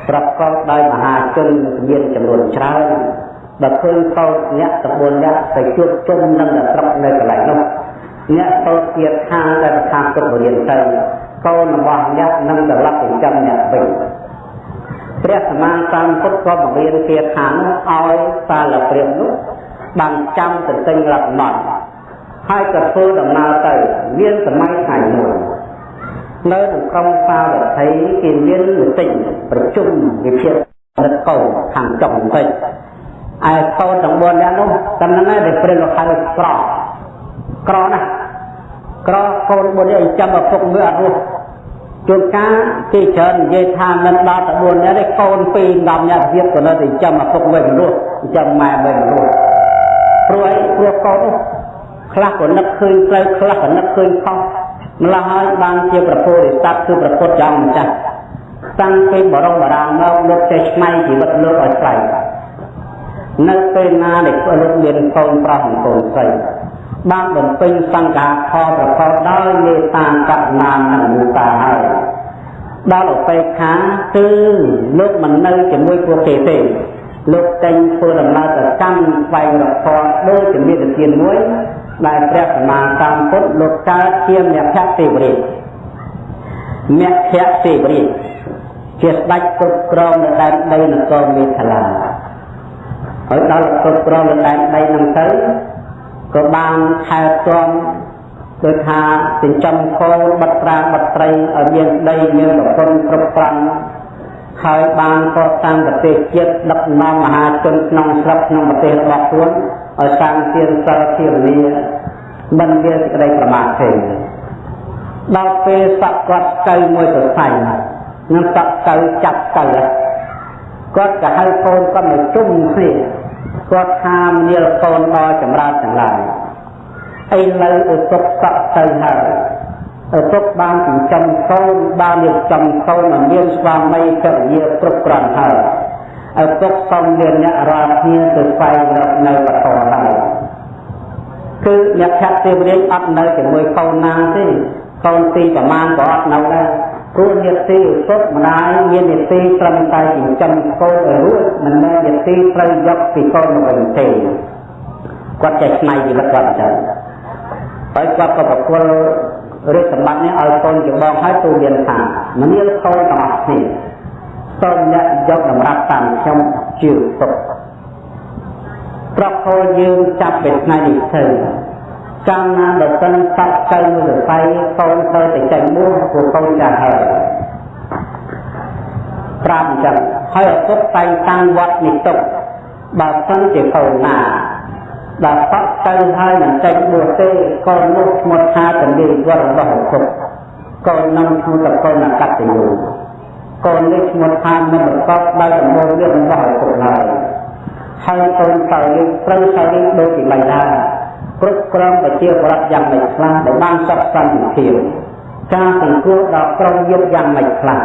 ប្រកបដោយមហាជនមានចំនួនច្រើនបើឃើញកូនអ្នក9នាក់ទៅជួបជុំនឹងស្រុកនៅកន្លែងនោះអ្នកទៅទៀតខាងដែលប្រកាសទុកបរិញ្ញាទៅកូនរបស់អ្នកនឹងត្រឡប់ទៅចាំអ្នកវិញព្រះសម្មាសម្ពុទ្ធក៏បង្រៀនទៀតខាងឲ្យសាលព្រាមនោះបានចាំទៅទិញរថម៉ាត់ហើយក៏ធ្វើដំណើរទៅមានសម័យថ្ងៃមួយនៅក្នុងក្រុងសាវត្ថីគេមានមតិប្រជុំវិភាគរិទ្ធកោខាងចុងបន្តិចឯកូនទាំង4នាក់នោះតំណែងដែលព្រះលោកហៅក្រណាស់ក្រកូន4នាក់ចាំឪពុកមើលអត់រស់ជួនកាលគេច្រើននិយាយថាមិនដល់តែ4នាក់ទេកូន2 10នាក់ទៀតក៏នៅតែចាំឪពុកវិញរស់ចាំម៉ែវិញរស់ព្រោះកូននោះខ្លះក៏នឹកឃើញផ្លូវខ្លះក៏នឹកឃើញខុស ម្ល៉េះហើយបានជាប្រពោធិសត្វគឺប្រពុតយ៉ាងម្ចាស់តាំងពីបរមបារាមមកលោកចេះឆ្នៃជីវិតលោកឲ្យស្វែងនៅពេលណាដែលលោកមានកូនប្រុសនិងកូនស្រីបានបំពេញសង្ឃាខប្រកបដោយមេត្តាករុណានិងមេត្តាហើយដល់ឧបេក្ខាគឺលោកមិននៅជាមួយពួកគេទេលោកតែងធ្វើដំណើរទៅកាន់ស្វែងរកធម៌ដោយជំនាញទានមួយដែលព្រះសម្មាសម្ពុទ្ធលោកកើតជាមគ្គទេវរាជមគ្គទេវរាជជាស្ដេចគ្រប់គ្រងនៅដែនដីនគរមេខលាហើយដល់គ្រប់គ្រងនៅដែនដីហ្នឹងទៅក៏បានថែទាំគឺថាចិញ្ចឹមកូនបិទប្រាបិទត្រីឲ្យមានដីមានប្រពន្ធគ្រប់គ្រាន់ហើយបានកសាងប្រទេសជាតិដឹកនាំមហាជនក្នុងស្រុកក្នុងប្រទេសរបស់ខ្លួនឲ្យសាងទានសិលធានាមិនមានសេចក្តីប្រមាទទេដល់ពេលសក់គាត់ស្កៅមួយទៅផ្សេងនឹងសក់ស្កៅចាប់ស្កៅគាត់ក៏ហៅកូនគាត់មកជុំគ្នាគាត់ថាមនាលកូនដល់ចម្រើនទាំងឡាយឥឡូវឪពុកសក់ទៅហើយឪពុកបានចិញ្ចឹមកូនបានរៀបចំកូនឲ្យមានស្វាមីភរិយាគ្រប់គ្រាន់ហើយឪពុកសូមមានអ្នករាល់គ្នាទៅស្វែងរកនៅបតរហើយគឺអ្នកភក្តិទេវរាជអត់នៅជាមួយកូនណាទេកូនទីប្រមាណក៏អត់នៅដែរព្រោះញាតិឪពុកម្ដាយមាននីតិត្រឹមតែចិញ្ចឹមកូនឲ្យរួចមិនមែននីតិត្រូវយកពីកូនមកវិញទេគាត់ចេះឆ្នៃជីវិតគាត់អញ្ចឹងហើយគាត់ក៏ប្រគល់រាជសម្បត្តិនេះឲ្យកូនច្បងហើយទូមានថាមនាលកូនទាំងអស់គ្នាសូមអ្នកយកតម្រាប់តាមខ្ញុំជឿទុកប្រកោយើងចាប់ពីថ្ងៃនេះទៅចាំណាដល់សិនសក់ទៅទៅស្អីកូនទៅតែចេញបួសព្រោះកូនចាស់ហើយប្រាប់អញ្ចឹងហើយឪពុកតែងតាំងវត្តនេះទុកបើសិនជាកូនណាដល់សក់ទៅហើយមិនចេញបួសទេកូននោះឈ្មោះថាទលាវត្តរបស់ឪពុកកូននឹងឈ្មោះតកូនអកតញ្ញូកូននេះឈ្មោះថាមិនប្រកបដោយដំណោវារបស់ឪពុកហើយហើយកូនទៅនេះត្រូវទៅនេះដូចជាមិនដែរគ្រប់គ្រងប្រជាប្រដ្ឋយ៉ាងមិនខ្លះដែលបានសកសន្តិភាពការសង្គ្រោះដល់ក្រុមយុទ្ធយ៉ាងមិនខ្លះ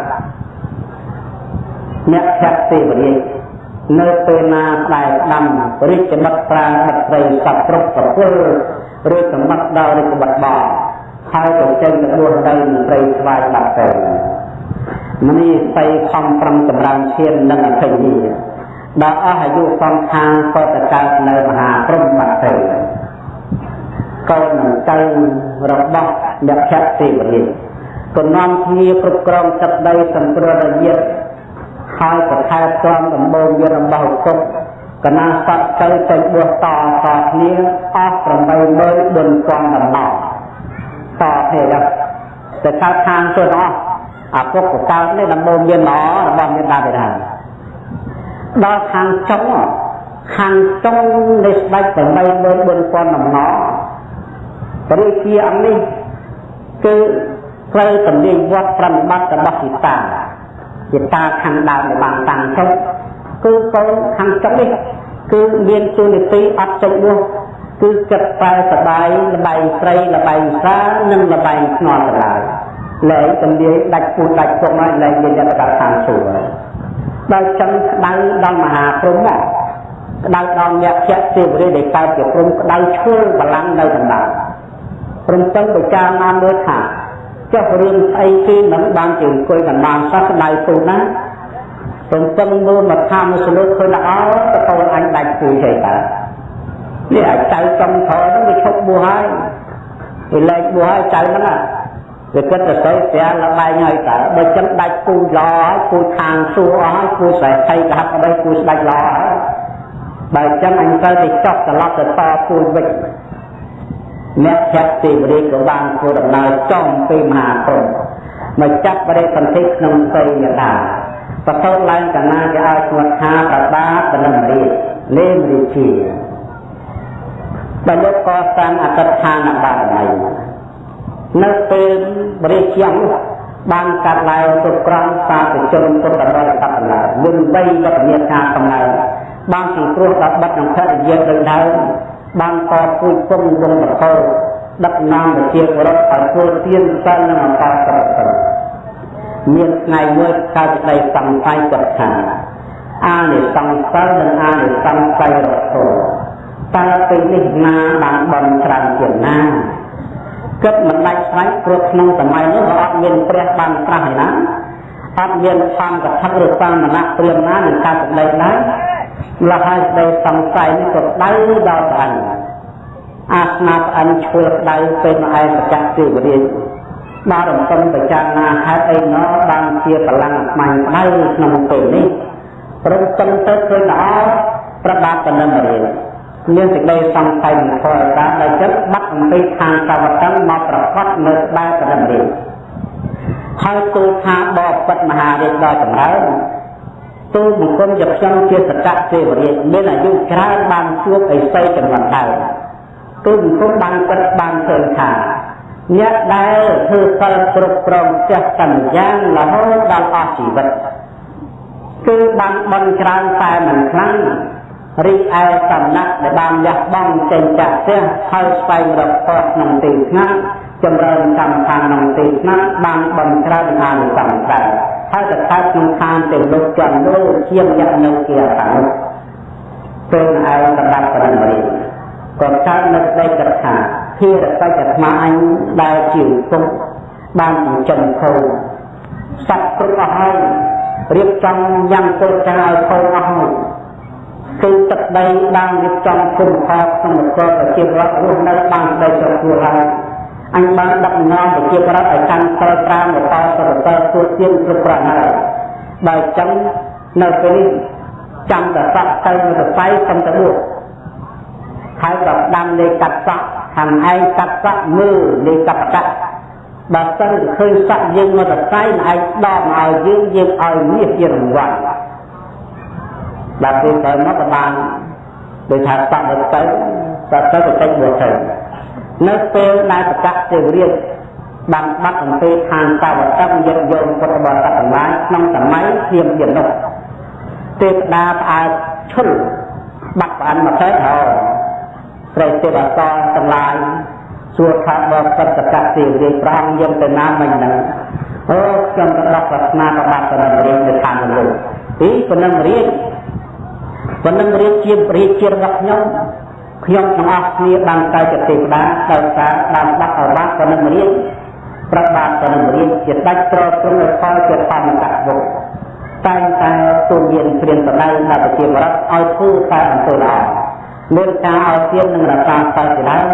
អ្នកភក្តិទេវរាជនៅពេលណាដែលដាំរាជមិត្តប្រាងបត្រីសត្វគ្រប់ប្រគល់រាជសម្បត្តិដល់រាជបុត្របហើយទៅចេញទៅបួសនៅព្រៃស្វាយបាត់ទៅមនីស័យខំប្រឹងចម្រើនឈាននិងអធិញ្ញាដល់អស់អាយុសង្ខារក៏ទៅកើតនៅមហាព្រំបាត់ទៅកូននឹងទៅរបស់អ្នកភក្តិទេវរាជក៏នាំគ្នាគ្រប់គ្រងទឹកដីសង្គ្រោះរយៈហើយក៏ថែទាំដំបូងយន្តរបស់ឪពុកកណាសត្វទៅចេញបួសតគ្នាអស់84000ដំណោតគ្នាទៅកើតខាងទៅអស់អាពុកក៏កើតនេះដំបូងយន្តរបស់មានដាបេដាដល់ខាងចុងនៃស្ដេច84000ដំណោរាជាអង្គនេះគឺត្រូវទំនាញវត្តប្រណិប័តរបស់ជាតាខាងដើមដែលបានតាំងចុះគឺកូនខាងចុងនេះគឺមានទូនីតិអត់ចេញបួសគឺចិត្តតែសបាយលបែងស្រីលបែងសានិងលបែងស្នល់ទាំងឡាយលែងទំនាញដាច់ពូដាច់ពុកមកលែងមានយន្តការខាងសួរដល់ចឹងក្តៅដល់មហាព្រំក្តៅដល់អ្នកភក្តិទេវរាជដែលកើតជាព្រំក្តៅឈើបលាំងនៅកណ្ដាលព្រមទាំងពិចារណាមើលថាចុះរឿងស្អីគេមិនបានជាអង្គុយកណ្ដាលសោះក្តៅទូណាព្រមទាំងមើលមកថាមួយសលោកឃើញល្អតកូនអញដាច់គួយទេតើនេះអាចចៅចំធរហ្នឹងវាឈប់បួសហើយវាលែងបួសហើយចៅហ្នឹងវាគិតទៅស្អីស្រាលបែងហើយតើបើចឹងដាច់គួយល្អហើយគួយខាងសួរអស់ហើយគួយស្រែថៃកហាប់ដើម្បីគួយស្ដាច់ល្អហើយបើចឹងអញត្រូវទៅចប់ត្រឡប់ទៅតគួយវិញអ្នកភក្តិទេវរាជក៏បានធ្វើដំណើរចំពីមហាព្រំមកចាប់បរិសន្ធិក្នុងសីយតាប្រសូតឡើងកណាគេឲ្យឈ្មោះថាប្រដាបលំរាជលេមរាជាដែលលោកកសាងអត្តដ្ឋានបារមីនៅពេលរាជានោះបានកាត់ឡើងគ្រប់គ្រងសាធុជនពុទ្ធបរិស័ទទាំងឡាយមាន3វត្តមានការកំណើបានសង្គ្រោះដល់បាត់នឹងភរិយាដោយដើមបានតពួយពងវងប្រកោ ដឹកនាំប្រជាពលរដ្ឋឲ្យធ្វើទានសិលនិងអកលសិលមានថ្ងៃមួយកើតក្តីសង្ស័យចិត្តថាអានិសង្សសិលនិងអានិសង្ស័យរហូតតើពេលនេះណាបានបន់ច្រើនជាងណាគិតមិនដាច់ស្រេចព្រោះក្នុងសម័យនោះអត់មានព្រះបានត្រាស់ឯណាអត់មានធម្មកថាឬសាមណៈព្រាហ្មណ៍ណានឹងកើតក្តីដែរម្ល៉េះហើយក្តីសង្ស័យនេះក៏ដៅដល់ព្រះអង្គអាសនាព្រះអង្គឈួលដៅពេលមកឯបច្ចៈទេវរាជបានរំពឹងពិចារណាហេតុអីណោះបានជាបលាំងខ្មាញ់ដៅក្នុងពេលនេះរំពឹងទៅឃើញល្អប្របាទបណ្ឌិតរាជមានសេចក្តីសង្ស័យមិនធរតាដោយចិត្តបាត់អំពីខាងសាវកមកប្រកបនៅក្បែរបណ្ឌិតរាជហើយទូលថាបបិទ្ធមហារាជដ៏ចម្រើនទូលបង្គំជាខ្ញុំជាសកៈទេវរាជមានអាយុច្រើនបានជួបឥសីចំនួនដើមទូលបង្គំបានគិតបានឃើញថាអ្នកដែលធ្វើសិលគ្រប់គ្រងចេះទាំងយ៉ាងរហូតដល់អស់ជីវិតគឺបានបន់ច្រើនតែមិនខ្លាំងរីឯសំណាក់ដែលបានលះបង់ចេញចាក់ផ្ទះហើយស្វែងរកផុតក្នុងទីស្ងាត់ចម្រើនកម្មខាងក្នុងទីស្ងាត់បានបន់ច្រើនអានិសង្សដែរហើយទៅកើតក្នុងខាងទេលោកចន្ទនោះជាយៈនៅជាខាងនោះពេលឯកដាប់ប្រមរិយក៏កើតនៅដីកថាភារកិច្ចអាត្មាអញដែលជាពុកបានចិញ្ចឹមខោសត្វគ្រប់អស់ហើយរៀបចំយ៉ាងទៅចាឲ្យខោអស់ហើយគឺទឹកដីបានរៀបចំគុំខោក្នុងនគរប្រជាពលរដ្ឋរស់នៅបានស្ដីចោលហើយអញបានដឹកនាំប្រជាពលរដ្ឋឲ្យកាន់សិល5មកតទៅធ្វើទានគ្រប់ប្រណហើយបើចឹងនៅពេលនេះចាំតែសក់ទៅទៅស្បៃសំទៅនោះហើយក៏ដាំលេកាត់សក់ខាងឯងកាត់សក់មើលលេកាត់កាត់បើសិនឃើញសក់យើងមកទៅស្បៃឯងដកមកឲ្យយើងឲ្យមាសជារង្វាន់ដល់ពេលទៅមកក៏បានដោយថាសក់ទៅទៅតិចមួយទៅនៅពេលដែលប្រកាសទេវរាជបានបាត់អំពីខាងសាវកយិត្តយមពុទ្ធបរិស័ទទាំងឡាយក្នុងសម័យធៀមទៀតនោះទេវតាផ្អើលឈុលបាត់ប្រអិនមកទៅព្រះទេវតាទាំងឡាយសួរថាបបិទ្ធប្រកាសទេវរាជប្រងយើងទៅណាមិញហ្នឹងអូខ្ញុំទៅដល់ប្រាថ្នាប្របាទបណ្ឌិតរាជនៅខាងលោកទីបណ្ឌិតរាជជារាជជារបស់ខ្ញុំទាំងអស់គ្នាបានទៅជាទេវតាដោយសារបានដាក់អវាទបណ្ឌិតរាជប្របាទបណ្ឌិតរាជជាដាច់ត្រត្រង់ឲ្យផលជាធម្មកវុតែងតែទូលមានព្រានបដៅដល់ប្រជាពលរដ្ឋឲ្យធ្វើតែអំពើល្អមានការឲ្យទាននិងរក្សាសិលជាដើម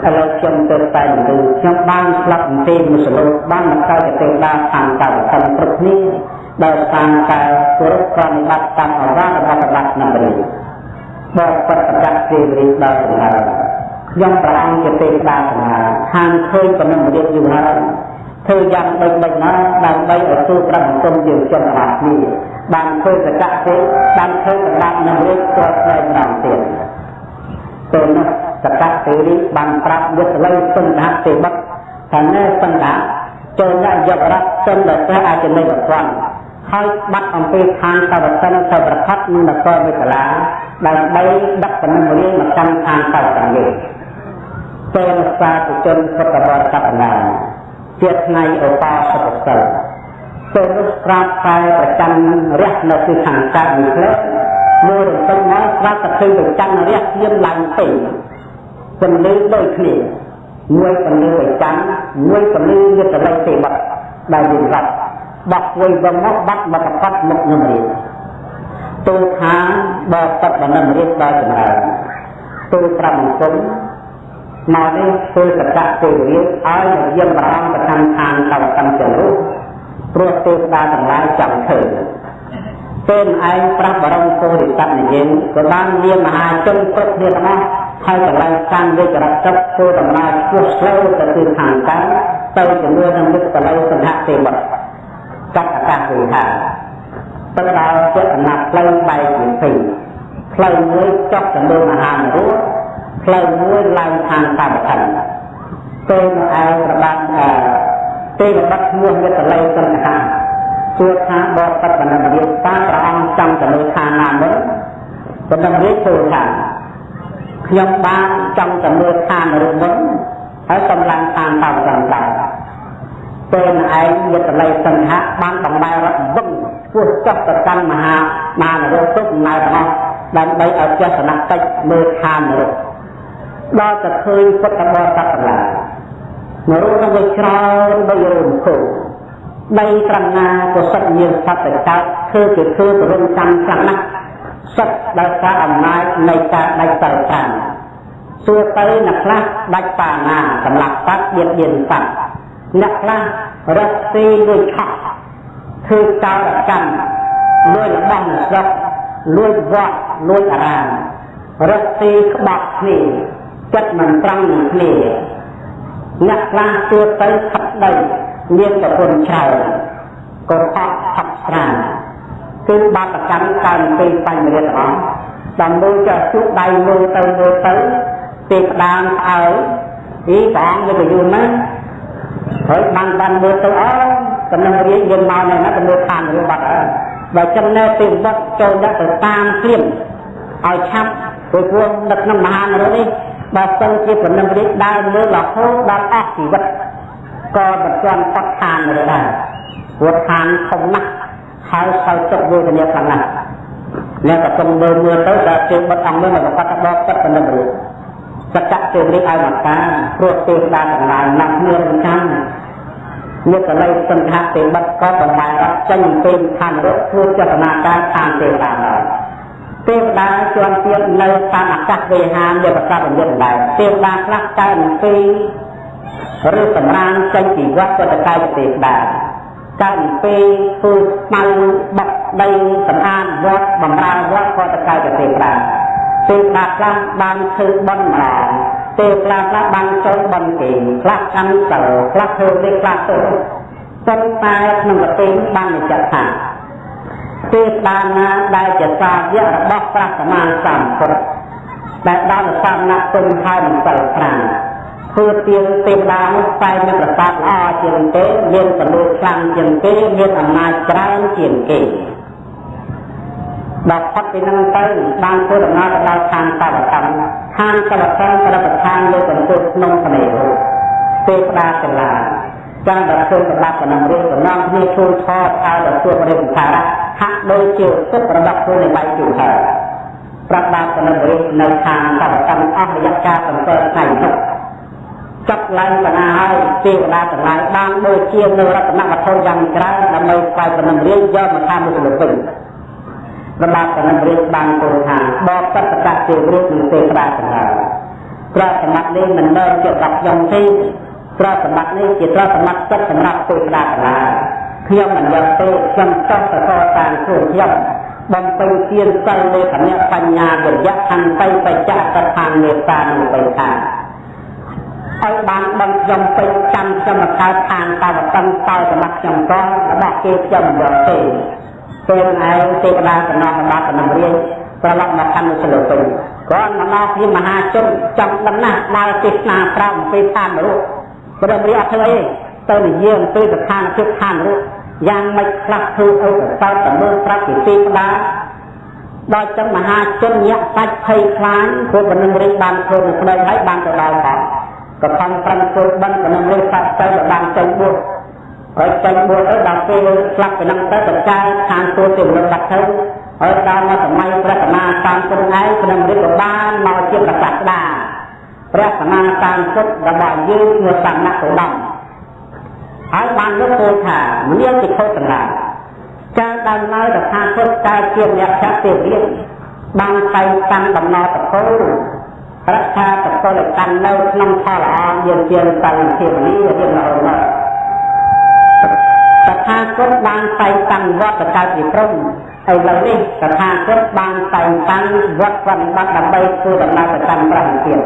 ឥឡូវខ្ញុំទៅតែនឹងខ្ញុំបានស្លាប់អំពីមុសលុបានមកកើតជាទេវតាខាងតៅសិនព្រឹកនេះដោយសារការគោរពប្រតិបត្តិតាមអវាទរបស់ប្របាទបណ្ឌិតរាជបបិទ្ធប្រកាសទេវរាជដល់សម្ដៅខ្ញុំព្រះអង្គជាទេវតាសម្ដៅខាងឃើញបណ្ឌិតរាជយូរហើយធ្វើយ៉ាងដូចណាដើម្បីឲ្យទូប្រមង្គមយើងចង់អាគ្នាបានឃើញប្រកាសទេបានឃើញប្រដាប់នឹងរាជស្ទាត់ផ្លែម្ដងទៀតពេលនោះប្រកាសទេរាជបានប្រាប់យុទ្ធល័យសន្ធទេបុត្រថាណែសន្ធចូលអ្នកយករតសិនដល់ព្រះអាចនិកប្រន់ហើយបាត់អំពីខាងសាវកិនទៅប្រផាត់នគរមេសាឡាដើម្បីដឹកបណ្ឌិតរាជមកកាន់ខាងសាវកិននេះពេលសាធុជនពុទ្ធបរិស័ទទាំងឡាយជាថ្ងៃឧបោសថសិលពេលនោះស្រាប់តែប្រចាំរះនៅទីខាងកើតនេះផ្លេចមួយរំពឹងមកស្រាប់តែឃើញប្រចាំរះធៀមឡើងពេញពន្លឺដូចគ្នាមួយពន្លឺប្រចាំមួយពន្លឺយុទ្ធល័យទេបុត្រដែលយើងរត់បាក់វិញទៅមកបាត់មកប្រកាសមុខនឹងរៀនទូលថាបបិទ្ធបណ្ឌិតរាជដល់ចម្រើនទូលប្រាប់អង្គមកនេះធ្វើសកៈទេវរាជឲ្យមកយាមព្រះអង្គប្រចាំខាងតវកម្មចរុព្រោះទេវតាទាំងឡាយចង់ឃើញពេលឯងប្រាស់បរមពុរិស័ទនិយាយក៏បានមានមហាជនគ្រប់គ្នាទាំងអស់ហើយកន្លែងកាន់វិចរៈចុកធ្វើដំណើរឆ្ពោះឆ្លូវទៅទិសខាងកើតទៅជាមួយនឹងមិត្តល័យសន្ធទេបុត្រកាត់អាកាសវិហារទៅដល់ជាដំណាក់ផ្លូវបែកជាពីរផ្លូវមួយចុះទៅលើមហានរោផ្លូវមួយឡើងខាងតាបឋិនពេលឯងប្របាទទេវបុត្រឈ្មោះមិត្តល័យសន្ធសួរថាបបិទ្ធបណ្ឌិតរាជតើព្រះអង្គចង់ទៅលើខាងណាមុនបណ្ឌិតរាជទូលថាខ្ញុំបានចង់ទៅលើខាងនរមុន ហើយកម្លាំងតាមតាមដល់ពេលឯងយត្តល័យសង្ហៈបានបំបែររត់វឹងពោះចុះទៅកាន់មហានរកទុកណែទាំងអស់ដើម្បីឲ្យចេះសនៈតិចមើលខាងនរកដល់តែឃើញពុទ្ធបរិស័ទទាំងឡាយនរកនឹងវាច្រើនបីរួមគោដីត្រង់ណាក៏សិតមានសត្វទៅកើតធ្វើជាធ្វើទៅរំចាំខ្លាំងណាស់សិតដោយសារអំណាចនៃការដាច់តរចានសួរទៅអ្នកខ្លះដាច់បាណាសម្រាប់សត្វបៀតបៀនសត្វអ្នកខ្លះរកទីលួចឆក់ធ្វើចោរកម្មលួចរបស់អ្នកស្រុកលួចវត្តលួចអារាមរកទីក្បត់គ្នាចិត្តមិនត្រង់នឹងគ្នាអ្នកខ្លះសួរទៅផឹកដីមានប្រពន្ធច្រើនក៏ផឹកស្រានគឺបាតកម្មកើតពីបញ្ញរិទ្ធអស់ដើម្បីจะជួបដៃមើលទៅពេលផ្ដាំផ្អើលពីព្រះអង្គយកទៅយូរណាស់ហើយបានមើលទៅអស់កំណឹងរៀនយើងមកនៅណាទៅមើលខាងរឿងបាត់អើបើចឹងនៅពេលវត្តចូលដាក់ទៅតាមព្រាមឲ្យឆាប់ព្រោះនៅក្នុងមហានរកនេះបើសិនជាកំណឹងរៀនដើរមើលរហូតដល់អស់ជីវិតក៏មិនទាន់ផុតខាងnữaដែរព្រោះខាងធំណាស់ហើយសោយចិត្តវេទនាខ្លាំងណាស់អ្នកក៏ទំមើលទៅដល់ជើងបាត់អង្គមើលមកបាត់ដល់ចិត្តកំណឹងរៀនសច្ចៈទេវរីឲ្យមកការព្រោះទេវតាទាំងឡាយណាស់មានចាំញាតិល័យសង្ឃៈទេវបក៏បំបែរអត់ចេញពីឋានរកធ្វើចេតនាការខាងទេវតាដែរទេវតាជាន់ទៀតនៅតាមអាកាសវេហាមានប្រកាសបញ្ញត្តិដែរទេវតាខ្លះតែពីឬសម្រានចេញពីវត្តក៏ទៅកាយទេវតាកើតពីធ្វើស្មៅបាក់ដីសម្អាតវត្តបំរើវត្តក៏ទៅកាយទេវតាទេវតាខ្លះបានធ្វើបន់ម្លងទេវតាខ្លះបានចូលបន់គេខ្លះកាន់សិលខ្លះធ្វើទេខ្លះទៅប៉ុន្តែក្នុងប្រទេសបាននិច្ចថាទេវតាណាដែលជាសាវករបស់ព្រះសម្មាសម្ពុទ្ធដែលដល់សំណាក់ទុំហើយមិនសិល5ធ្វើទៀងទេវតានោះតែមានប្រសាទល្អជាងគេមានពលិខ្លាំងជាងគេមានអំណាចច្រើនជាងគេដល់ផុតពីនឹងទៅបានធ្វើដំណើរទៅដល់ឋានសវកម្មឋានសវកម្មប្រប្រឋានលើបន្ទប់ក្នុងភ្នែកទេវតាទាំងឡាយចាំដល់ធ្វើសម្រាប់ដំណរៀបដំណងគ្នាជួយថតឲ្យដល់ជួបរិទ្ធិការៈហាក់ដូចជាទឹករបស់ខ្លួននៃបៃជួហើយប្រាប់បានដំណរៀបនៅឋានសវកម្មអស់រយៈកាល7ថ្ងៃនោះចាប់ឡើងបណ្ណាហើយទេវតាទាំងឡាយបានដូចជានៅរតនវត្ថុយ៉ាងច្រើនដើម្បីស្វែងដំណរៀបយកមកថាមួយវិញរបស់កណ្ដឹងរៀបបានគោលថាបបសត្តកៈជារៀបនឹងទេវតាទាំងឡាយត្រង់សម្បត្តិនេះមិនមែនជារបស់ខ្ញុំទេត្រង់សម្បត្តិនេះជាត្រង់សម្បត្តិចិត្តសម្រាប់ទេវតាទាំងឡាយខ្ញុំមិនយកទេខ្ញុំចង់ទៅតាមខ្លួនខ្ញុំបំពេញទានសិលនៃគណៈបញ្ញាវិរិយៈអន្តៃបច្ចៈកថាមេត្តានឹងទៅថាឲ្យបានដឹងខ្ញុំពេញចាំខ្ញុំមកកើតឋានតវកម្មតើសម្បត្តិខ្ញុំក៏របស់គេខ្ញុំមិនយកទេពេលឯងទេវតាសំណងបាត់ដំរៀងប្រឡប់មកកាន់នៅសលោកវិញគាត់មកដល់ពីមហាជនចាំដំណាស់ដើរទេសនាប្រាប់អំពីឋាននរកព្រមរៀបអត់ធ្វើអីទៅនិយាយអំពីស្ថានភាពឋាននរកយ៉ាងម៉េចខ្លះធ្វើឲ្យសោតតែមើលប្រាប់ពីទេវតាដល់ចឹងមហាជនញាក់សាច់ភ័យខ្លាចព្រោះបណ្ដឹងរៀបបានធ្វើនៅផ្នែកហើយបានទៅដល់ផងក៏ខំប្រឹងធ្វើបិណ្ឌបណ្ដឹងរៀបសាច់ទៅបានចេញបួសហើយចេញបួសទៅដល់ពេលស្លាប់ពីនឹងទៅបច្ច័យឋានសួគ៌ទេវលោកបាត់ទៅហើយដល់មកសម័យព្រះសម្មាសម្ពុទ្ធឯងក្នុងរិទ្ធបានមកជាប្រកាសដាព្រះសម្មាសម្ពុទ្ធរបស់យើងជាសំណាក់ឧត្តមហើយបានលើកទៅថាមនាលពិខុទាំងឡាយចាដើមឡើយតថាគតកើតជាអ្នកចក្រទេវរាជបានតែងតាំងដំណរតកូលរក្សាតកូលតាំងនៅក្នុងផលល្អយានជាតលភាវនីរៀបរយមកតថាគតបានតែងតាំងវត្តកើតជាព្រំឥឡូវនេះតថាគតបានតែងតាំងវត្តវត្តបាត់ដើម្បីធ្វើដំណើរទៅកាន់ព្រះនិព្វាន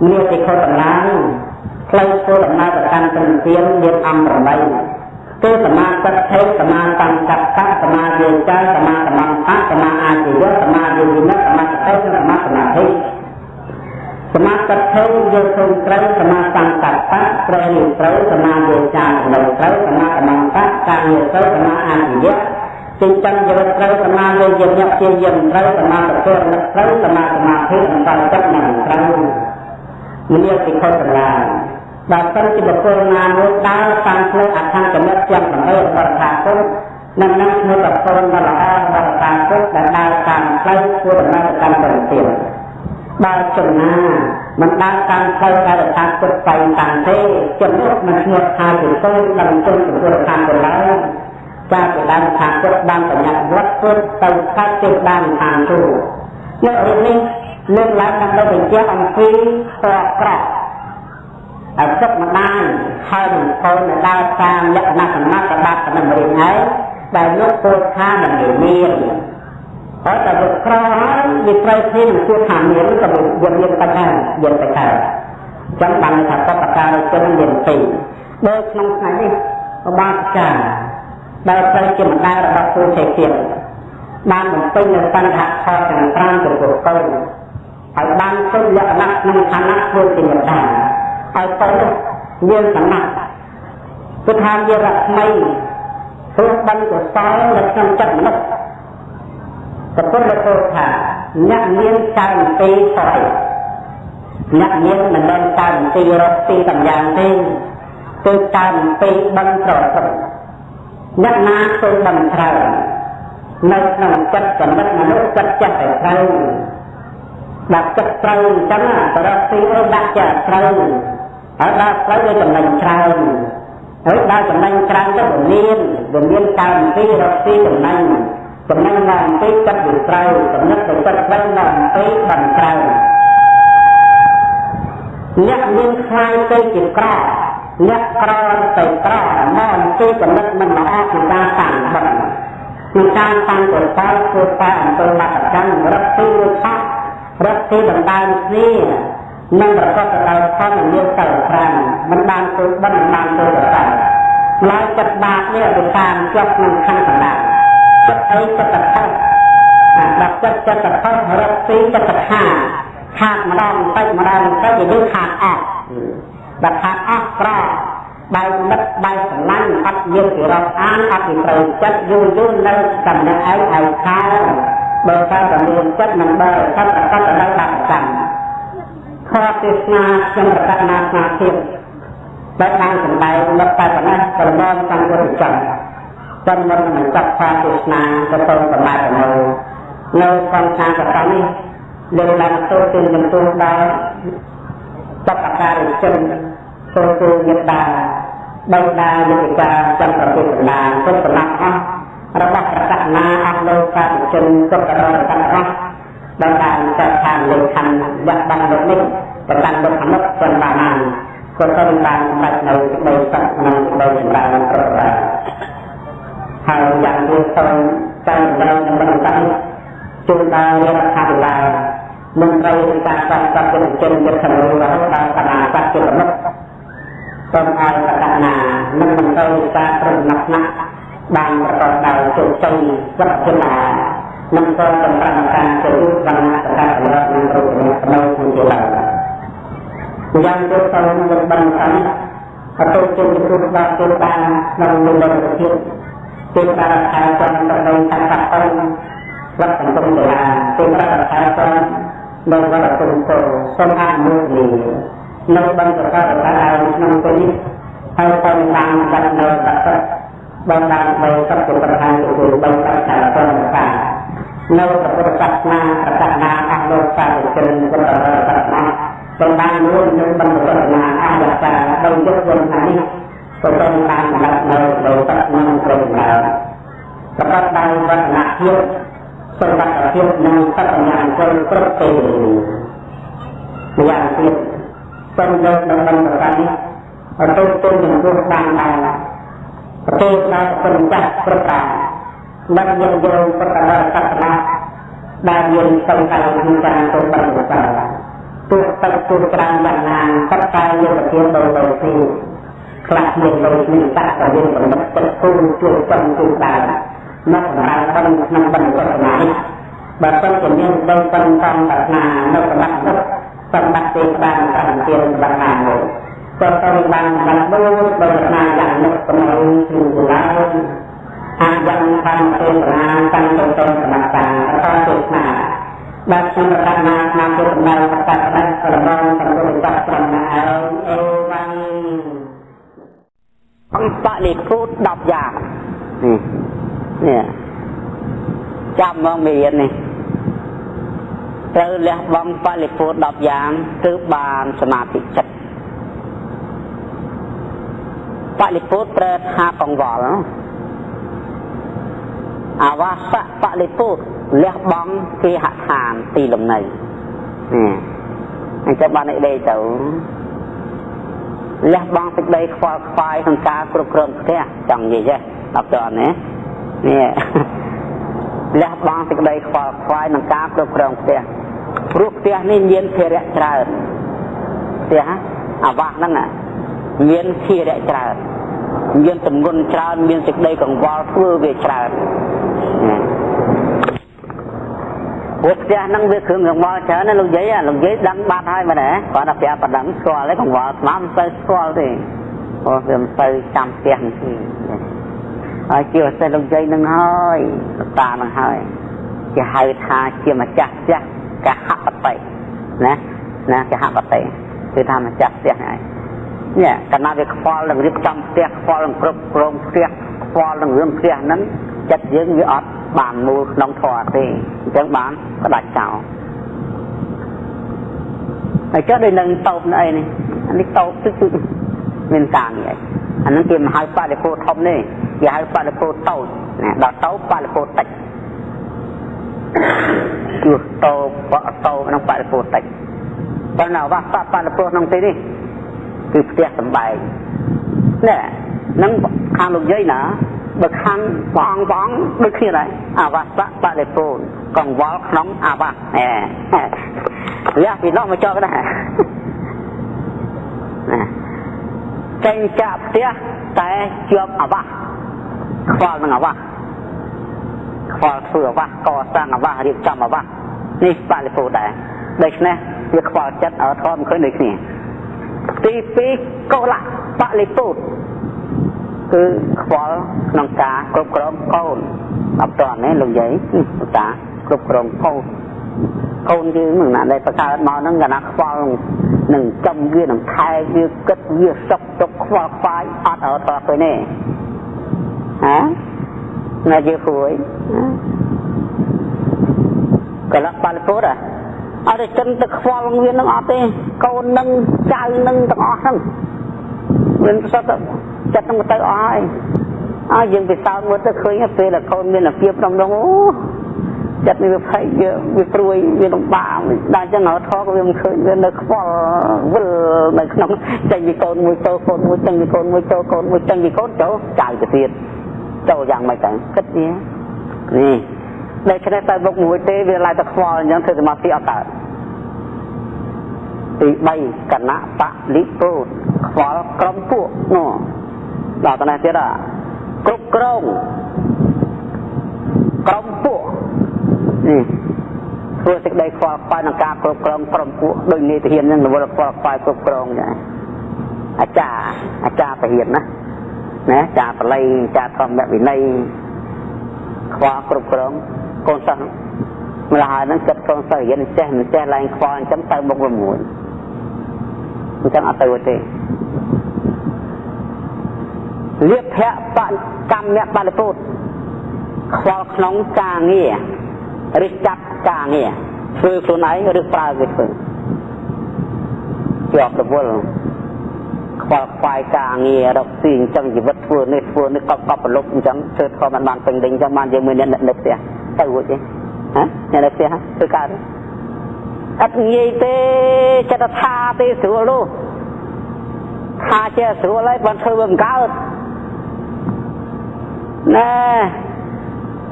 មានពិខុទាំងឡាយផ្លូវធ្វើដំណើរទៅកាន់ព្រះនិព្វានមានអង្គ8គឺសមាសទ្ធិសមាសង្កប្បសមាវិជ្ជាសមាសមង្សសមាអាជីវៈសមាវិនិច្ឆ័យសមាសតិសមាសមាធិសមាសទ្ធិយកខ្លួនត្រូវសមាសង្កប្បត្រូវនេះត្រូវសមាវិជ្ជាត្រូវសមាសមង្សការងារត្រូវសមាអាជីវៈចិញ្ចឹមយកត្រូវសមាវិជ្ជាជាយើងត្រូវសមាសតិត្រូវសមាសមាធិអន្តរចិត្តនឹងត្រូវមានពិខុទាំងឡាយ បើសិនជាបុគ្គលណាមួយដើរតាមផ្លូវអធម្មចំណិតទាំង8របស់ថាគុណនឹងឈ្មោះបុគ្គលដ៏ល្អរបស់ថាគុណដែលដើរតាមផ្លូវធ្វើដំណើរទៅកាន់ប្រទានបើចំណាមិនដើរតាមផ្លូវដែលថាគុណទៅតាមទេចំណុចមិនឈ្មោះថាជាគោលដំណឹងទៅតាមខាងទៅឡើយចាពីដើមថាគុណបានបញ្ញាវត្តពុទ្ធទៅខាត់ទៅដើមខាងទូនៅរឿងនេះលើកឡើងដើម្បីបញ្ជាក់អំពីខកក្រក់អត់ទឹកម្ដាយហើយនឹងកូនដែលដើរតាមលក្ខណៈសំណាក់បាត់ប៉ុណ្ណឹងរៀងហើយដែលលោកពោលថាមិនមានហើយតែវាក្រហើយវាត្រូវគ្នានឹងគួរថាមានក៏វាមានបញ្ហាយើងទៅកើតអញ្ចឹងបានថាបកការជនមានពីរដូចក្នុងថ្ងៃនេះឧបាសិកាដែលត្រូវជាម្ដាយរបស់គូចេទៀនបានបំពេញនៅបញ្ហាខកទាំង5ចំពោះកូនហើយបានទុកលក្ខណៈក្នុងឋានៈធ្វើជាម្ដាយហើយកូនយើងសំណាក់គឺថាជារស្មីព្រោះបានកុសលនៅក្នុងចិត្តមនុស្សប្រពន្ធលោកថាអ្នកមានការអំពីសយអ្នកមានមិនមែនការអំពីរកទីតំយ៉ាងទេគឺការអំពីបន់ប្រព្រឹត្តអ្នកណាធ្វើបន់ត្រូវនៅក្នុងចិត្តចំណិតមនុស្សចិត្តចិត្តតែត្រូវដាក់ចិត្តត្រូវអញ្ចឹងប្រកទីដាក់ចិត្តត្រូវហើយដាក់ត្រូវឲ្យចំណេញច្រើនហើយដាក់ចំណេញច្រើនទៅវាមានការអំពីរកទីចំណេញឡើងអំពីចិត្តវាត្រូវចំណិតទៅចិត្តត្រូវឡើងអំពីបានត្រូវអ្នកមានខ្លាយទៅជាក្រអ្នកក្រទៅក្រមកអំពីចំណិតមិនល្អពីការសាងបន់ពីការសាងកុសលធ្វើតែអំពើបាបកម្មរកទីរួចឆាប់រកទីដណ្ដើមគ្នានឹងប្រកបដោយផលមានសិល5មិនបានធ្វើបន់មិនបានធ្វើកុសលឡើយចិត្តបាបនេះទៅតាមជាប់ក្នុងខណ្ឌកណ្ដាលចិត្តអីចិត្តខុសដល់ចិត្តខុសរកទីចិត្តខាតម្ដងទៅយើងខាតអស់ដល់ខាតអស់ក្របែកមិត្តបែកស្រឡាញ់អត់យើងពីរកអានអត់ពីត្រូវចិត្តយូរនៅតំណែងឯងឲ្យខាបើថាតែមានចិត្តមិនបើថាប្រកបដោយបាបកម្មខរទេសនាខ្ញុំប្រកាសណាស្មារតីដែលបានសម្ដែងនៅតែប៉ុណ្ណេះប្រមូលតាមវត្តចំមិនមិនចាប់ថាទេសនាទៅទៅសម្ដែងនៅក្នុងខាងកតនេះលើកឡើងទៅជាជំនួសដល់បព្វការីជនចូលទៅមេត្តាបិតានិកាចំប្រពុទ្ធណាទុកសម្រាប់អស់របស់ប្រកាសណាអស់លោកសាធុជនទុកដល់ប្រកាសអស់ដោយការចាត់ខាងលើខណ្ឌដាក់បានលោកនេះប្រកាន់លោកអនុជនបានណាក៏ត្រូវបានសម្រេចនៅសេចក្តីសុខនិងសេចក្តីចម្រើនប្រកបហើយយ៉ាងនេះទៅតាមដល់នឹងបន្តជួនដល់រដ្ឋាភិបាលមិនត្រូវការចាត់ការជំនុំយុទ្ធសាស្ត្ររបស់ដល់គណៈបច្ចុប្បន្នសូមឲ្យប្រកាសណានឹងមិនត្រូវការប្រណិបណាបានប្រកបដោយជោគជ័យវត្តជាណានឹងក៏សម្រាប់ការទៅយុទ្ធបានការសម្រាប់នឹងរូបភាពនៅក្នុងជាឡើងយ៉ាងទៅទៅនឹងបន្តអត់ទៅជិះទៅដល់ទៅតាមក្នុងលោកភាពទេវតាខាងចំទៅនៅខាងសាប់ទៅវត្តសង្គមដែលទេវតាខាងចំនៅវត្តគុំទៅសូមអនុមោទនានៅបានប្រកាសថាក្នុងពេលនេះហើយទៅតាមដាក់នៅដាក់បានបានបីសត្វប្រធានគឺបីសត្វខាងប្រកាសនៅព្រះពុទ្ធសាសនាប្រកាសណាអស់លោកសាធុជនពុទ្ធសាសនាបានបានរួមនឹងបណ្ឌិតណាអស់លោកសាដោយយកវណ្ណនេះក៏ต้องតាមដាក់នៅដោយសត្វនឹងប្រកាសប្រកាសដោយវណ្ណភាពសម្បត្តិភាពនិងសត្វញ្ញាចូលគ្រប់ពេលយ៉ាងទៀតសូមយកដំណឹងប្រកាសនេះឲ្យទៅទៅចំពោះបានដែរប្រទេសដែលប្រំចាស់ប្រកាសបានយកយកប្រកាសសាសនាដែលមានសំខាន់ក្នុងការទៅបន្តទោះទឹកទូច្រើនយ៉ាងណាក៏តែយកប្រធានទៅទីខ្លះមានលោកមានតាក់តែយើងបំណត់ទឹកទូជួយចំជួយដែរនៅសម្រាប់បានក្នុងបណ្ឌិតណានេះបើសិនជាមានដឹងតាមតាមប្រាថ្នានៅសម្រាប់នោះសម្បត្តិទេបានតាមទានបណ្ដានោះក៏ត្រូវបានបានដូចដោយប្រាថ្នាយ៉ាងនោះក្នុងគ្រូឡាយអាចយ៉ាងតាមទេណាតាមទៅតាមសមត្ថភាពអត់ទេសនា បាទខ្ញុំរកណាពុទ្ធនៅបច្ចុប្បន្នប្រមាណទៅដល់ប្រមាណអូបានអង្គបលិពុទ្ធ10យ៉ាងនេះចាំមកមាននេះត្រូវលះបង់បលិពុទ្ធ10យ៉ាងគឺបានសមាធិចិត្តបលិពុទ្ធប្រែថាកង្វល់អាវាសៈបលិពុទ្ធលះបង់គេហដ្ឋានទីលំនៅអញ្ចឹងបាននេះដេកទៅលះបង់សេចក្តីខ្វល់ខ្វាយក្នុងការគ្រប់គ្រងផ្ទះចង់និយាយទេដល់តើនេះលះបង់សេចក្តីខ្វល់ខ្វាយក្នុងការគ្រប់គ្រងផ្ទះព្រោះផ្ទះនេះមានភារៈច្រើនផ្ទះអាវាសហ្នឹងមានភារៈច្រើនមានទម្ងន់ច្រើនមានសេចក្តីកង្វល់ធ្វើវាច្រើនព្រោះផ្ទះហ្នឹងវាគ្រឿងកង្វល់ច្រើនណាលោកយាយដឹងបាត់ហើយមែនទេគាត់តែប្រាប់ប៉ណ្ណឹងស្គាល់ទេកង្វល់ស្មាំមិនសូវស្គាល់ទេព្រោះវាមិនសូវចាំផ្ទះនេះទេហើយជាពិសេសលោកយាយនឹងហើយតានឹងហើយគេហៅថាជាម្ចាស់ផ្ទះកហបតិណាកហបតិគឺថាម្ចាស់ផ្ទះហ្នឹងនេះកាលណាវាខ្វល់នឹងរៀបចំផ្ទះខ្វល់នឹងគ្រប់គ្រងផ្ទះខ្វល់នឹងរឿងផ្ទះហ្នឹងចិត្តយើងវាអត់បានមូលក្នុងធម៌ទេអញ្ចឹងបានផ្ដាច់ចោលហើយចុះដូចនឹងតោបនៅអីនេះអានេះតោបទឹកមានការនេះអាហ្នឹងគេមិនហៅបរិពោធំទេគេហៅបរិពោតតូចណាដល់តោបរិពោតិចគឺតោក្នុងបរិពោតិចប៉ុន្តែវាសបរិពោក្នុងទីនេះគឺផ្ទះសម្បែងនេះនឹងខាងលោកយាយណាបើខាងបងដូចគ្នាដែរអាវាសបរិពោតកង្វល់ក្នុងអាវាសលះពីនោះមកចោលក៏ដែរចេញចាក់ផ្ទះតែជាប់អាវាសខ្វល់នឹងអាវាសខ្វល់ធ្វើអាវាសកសាងអាវាសរៀបចំអាវាសនេះបរិពោតដែរដូច្នេះវាខ្វល់ចិត្តឲ្យធំឃើញដូចគ្នាទី2កុលៈបរិពោតគឺខ្វល់ក្នុងការគ្រប់គ្រងកូនអត់តនេះលោកយាយតាគ្រប់គ្រងកូនយើងនឹងណាដែលបង្កើតមកហ្នឹងកណាខ្វល់នឹងចំវានឹងថែវាគិតវាសុខទុក្ខខ្វល់ខ្វាយអត់ឲ្យធေါ်ឃើញទេណាយើងព្រួយកលៈបរិពោតអត់ទេចិនទៅខ្វល់វានឹងអត់ទេកូននឹងចៅនឹងទាំងអស់ហ្នឹងមានប្រសិទ្ធចិត្តនឹងទៅអស់ហើយយើងទៅសើមើលទៅឃើញពេលដែលកូនមានអាភាពក្នុងនោះចិត្តនេះវាភ័យវាព្រួយវាលំបាកដល់ចឹងឲ្យធေါ်ក៏វាមិនឃើញវានៅខ្វល់វិលនៅក្នុងចេញពីកូនមួយចូលកូនមួយចេញពីកូនមួយចូលកូនមួយចេញពីកូនចូលចៅទៅទៀតចូលយ៉ាងម៉េចទៅគិតវានេះដែលឆ្នេះតែបុកមួយទេវាឡាយតែខ្វល់អញ្ចឹងធ្វើសមាធិអត់កើតទី3គណៈបលិពោតខ្វល់ក្រុមពួកនោះដល់តនេះទៀតគ្រប់គ្រងក្រុមពួកនេះធ្វើសេចក្តីខ្វល់ខ្វាយនឹងការគ្រប់គ្រងក្រុមពួកដូចនីតិហ៊ានហ្នឹងរវល់ខ្វល់ខ្វាយគ្រប់គ្រងចាអាចារ្យទាហានណាចាបល័យចាធម្មវិន័យខ្វល់គ្រប់គ្រងកូនសិស្សម្ល៉េះហើយហ្នឹងចិត្តកូនសិស្សរៀនចេះមិនចេះឡើងខ្វល់អញ្ចឹងទៅមុខ6អញ្ចឹងអត់ទៅទេលៀបភៈបកម្មបរិពោតខ្វល់ក្នុងការងារឬចាប់ការងារធ្វើខ្លួនឯងឬប្រើគេធ្វើជាប់រវល់ខ្វល់ខ្វាយការងាររកស៊ីអញ្ចឹងជីវិតធ្វើនេះកប់ប្រលប់អញ្ចឹងធ្វើធម្មតាបានពេញលេងអញ្ចឹងបានយើងមានអ្នកនៅផ្ទះទៅរួចទេអ្នកនៅផ្ទះធ្វើកើតអត់ងាយទេចិត្តថាទេស្រួលនោះថាចេះស្រួលហើយបានធ្វើវាមិនកើតណែ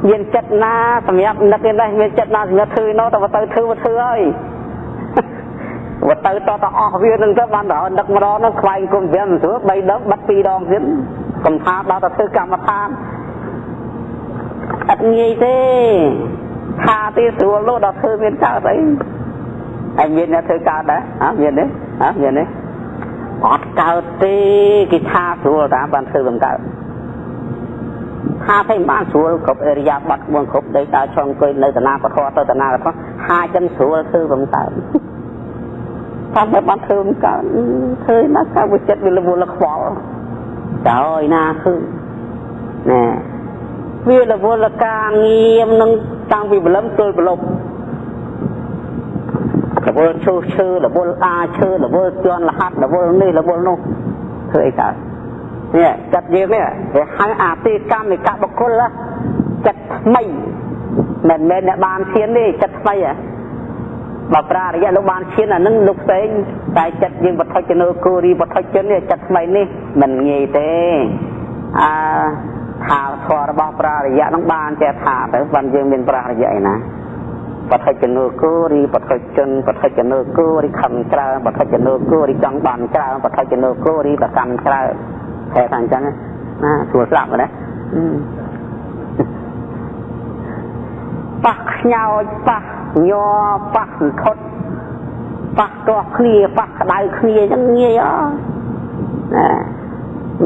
មានចិត្តណាសម្រាប់នឹកនេះមានចិត្តណាសម្រាប់ធ្វើនោះតែទៅធ្វើហើយទៅតអស់វានឹងទៅបានដល់នឹកម្ដងនោះខ្វែងគុំវាមិនស្រួល3ដងបាត់2ដងទៀតកំថាដល់ទៅធ្វើកម្មដ្ឋានអត់ងាយទេថាទេស្រួលនោះដល់ធ្វើមានកើតអីហើយមានអ្នកធ្វើកើតដែរមានទេអត់កើតទេគេថាស្រួលតាបានធ្វើមិនកើត ហាthấy bán xuống cục area bắt buông cục đấy ta cho cười nơi tận nào có thoa tới tận nào có hai chân xuống thư bằng taoทำให้บันเทิงกันเคยนักการวิจัยวิลบุลขวาจ่อยนาคือเนี่ยวิลบุลการเงียบนั่งตั้งวิบล้มตัวบลบระบุชื่อระบุอาชื่อระบุจวนรหัสระบุนี่ระบุนู่นเคยกันเนี่ยจัดเยี่ยมเนี่ยให้อาตีกรรมในกะบุคคลละจัดไม่แม่เนี่ยบานเชียนนี่จัดไม่อะบาปราระยะโลบานเชียนนั่งลุกเต็งแต่จัดยิงบัตรเจนกูรีบัตรเจนเนี่ยจัดไม่นี่มันเงี้ยเต้ถาทอระบาปราระยะน้องบานแกถาแต่วันยังเป็นปราระยะนะบัตรเจนกูรีบัตรเจนกูรีคำกล่าวบัตรเจนกูรีจังบานกล่าวบัตรเจนกูรีประกันกล่าวแค่ทางจังนะตัวสลับนะปักเงาปักยอปักทดปักตัวเคลียปักได้เคลียจังเงี้ย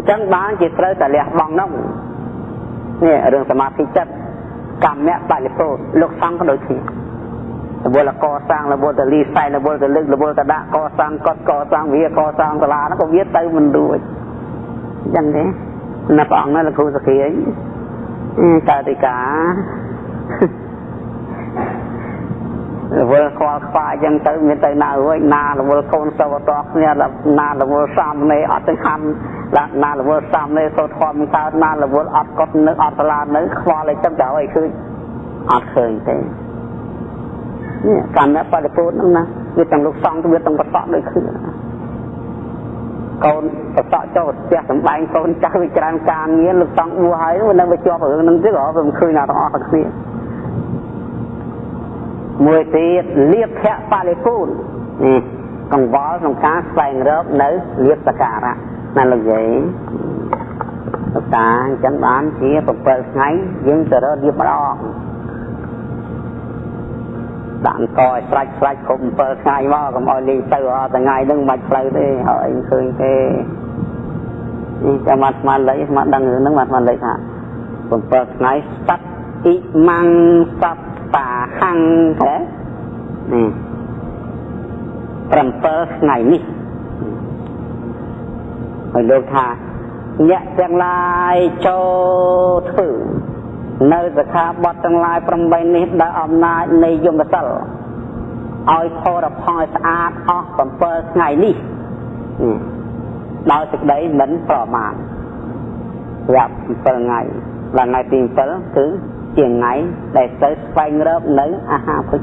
จังบ้านจิตเลยแต่เลี้ยบองน้องเนี่ยเรื่องสมาธิจัดกรรมเนี่ยไปเลยโปรลูกฟังก็โดยทีระบบละก่อสร้างระบบจะรีไซน์ระบบจะลึกระบบจะด่าก่อสร้างก่อสร้างวิทย์ก่อสร้างตลาดแล้วก็วิทย์เติมมันด้วยยังไงนับอ่างนั่นละครูสักทีกาติกาเวลควาควายยังเติมมีแต่นาไว้นาละเวลคนสวัสดิ์เนี่ยละนาละเวลซ้ำในอัตคันละนาละเวลซ้ำในโซทอมตานาละเวลอัดกดนึกอัดตลาดนึกควาอะไรจับเดาไอ้คืออัดเคยเต้เนี่ยการนี้ปฏิปูนั่นนะวิจังลูกซองตัววิจังประสาทเลยคือคนประสาทเจ้าเจ้าสมบัติคนเจ้าวิจารณ์การเงี้ยลูกซองวัวหายวันนั้นไปจอบนั่นที่บอกเป็นคืนนาต้องออกสักทีมวยตีเลียบแค่ปาเลปูนนี่กองบอลของการแสงรบเนื้อเลียบสการะนั่นเลยตาจันบ้านที่ตกเปิดไงยังจะเริ่มเลียบร้องด่านคอยสลายคมเปิดไงว่าก็มอยลีเตอร์แต่ไงนึงมาเปล่าได้เฮ้ยเคยเท่นี่จะมาเลยมาดังหรือนึกมาเลยค่ะผมเปิดไงสัตอิมังสัตป่าหังแท้นี่ปรำเปิดไงนี่ไปดูท่าเนี่ยจังลายโจถือในสถาบันจังลายปรำใบนี้ได้อำนาจในยมสัลเอาพอรับพอยสะอาดออกปรำเปิดไงนี่เราจะได้เหมือนประมาณอยากเปิดไงlà ngày tiền tới cứ tiền ngày để tới phanh rớp nấy aha phức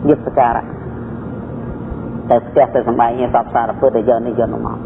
giúp cả ra để sẽ từ sân bay như tập sa là phơi để giờ nó mỏng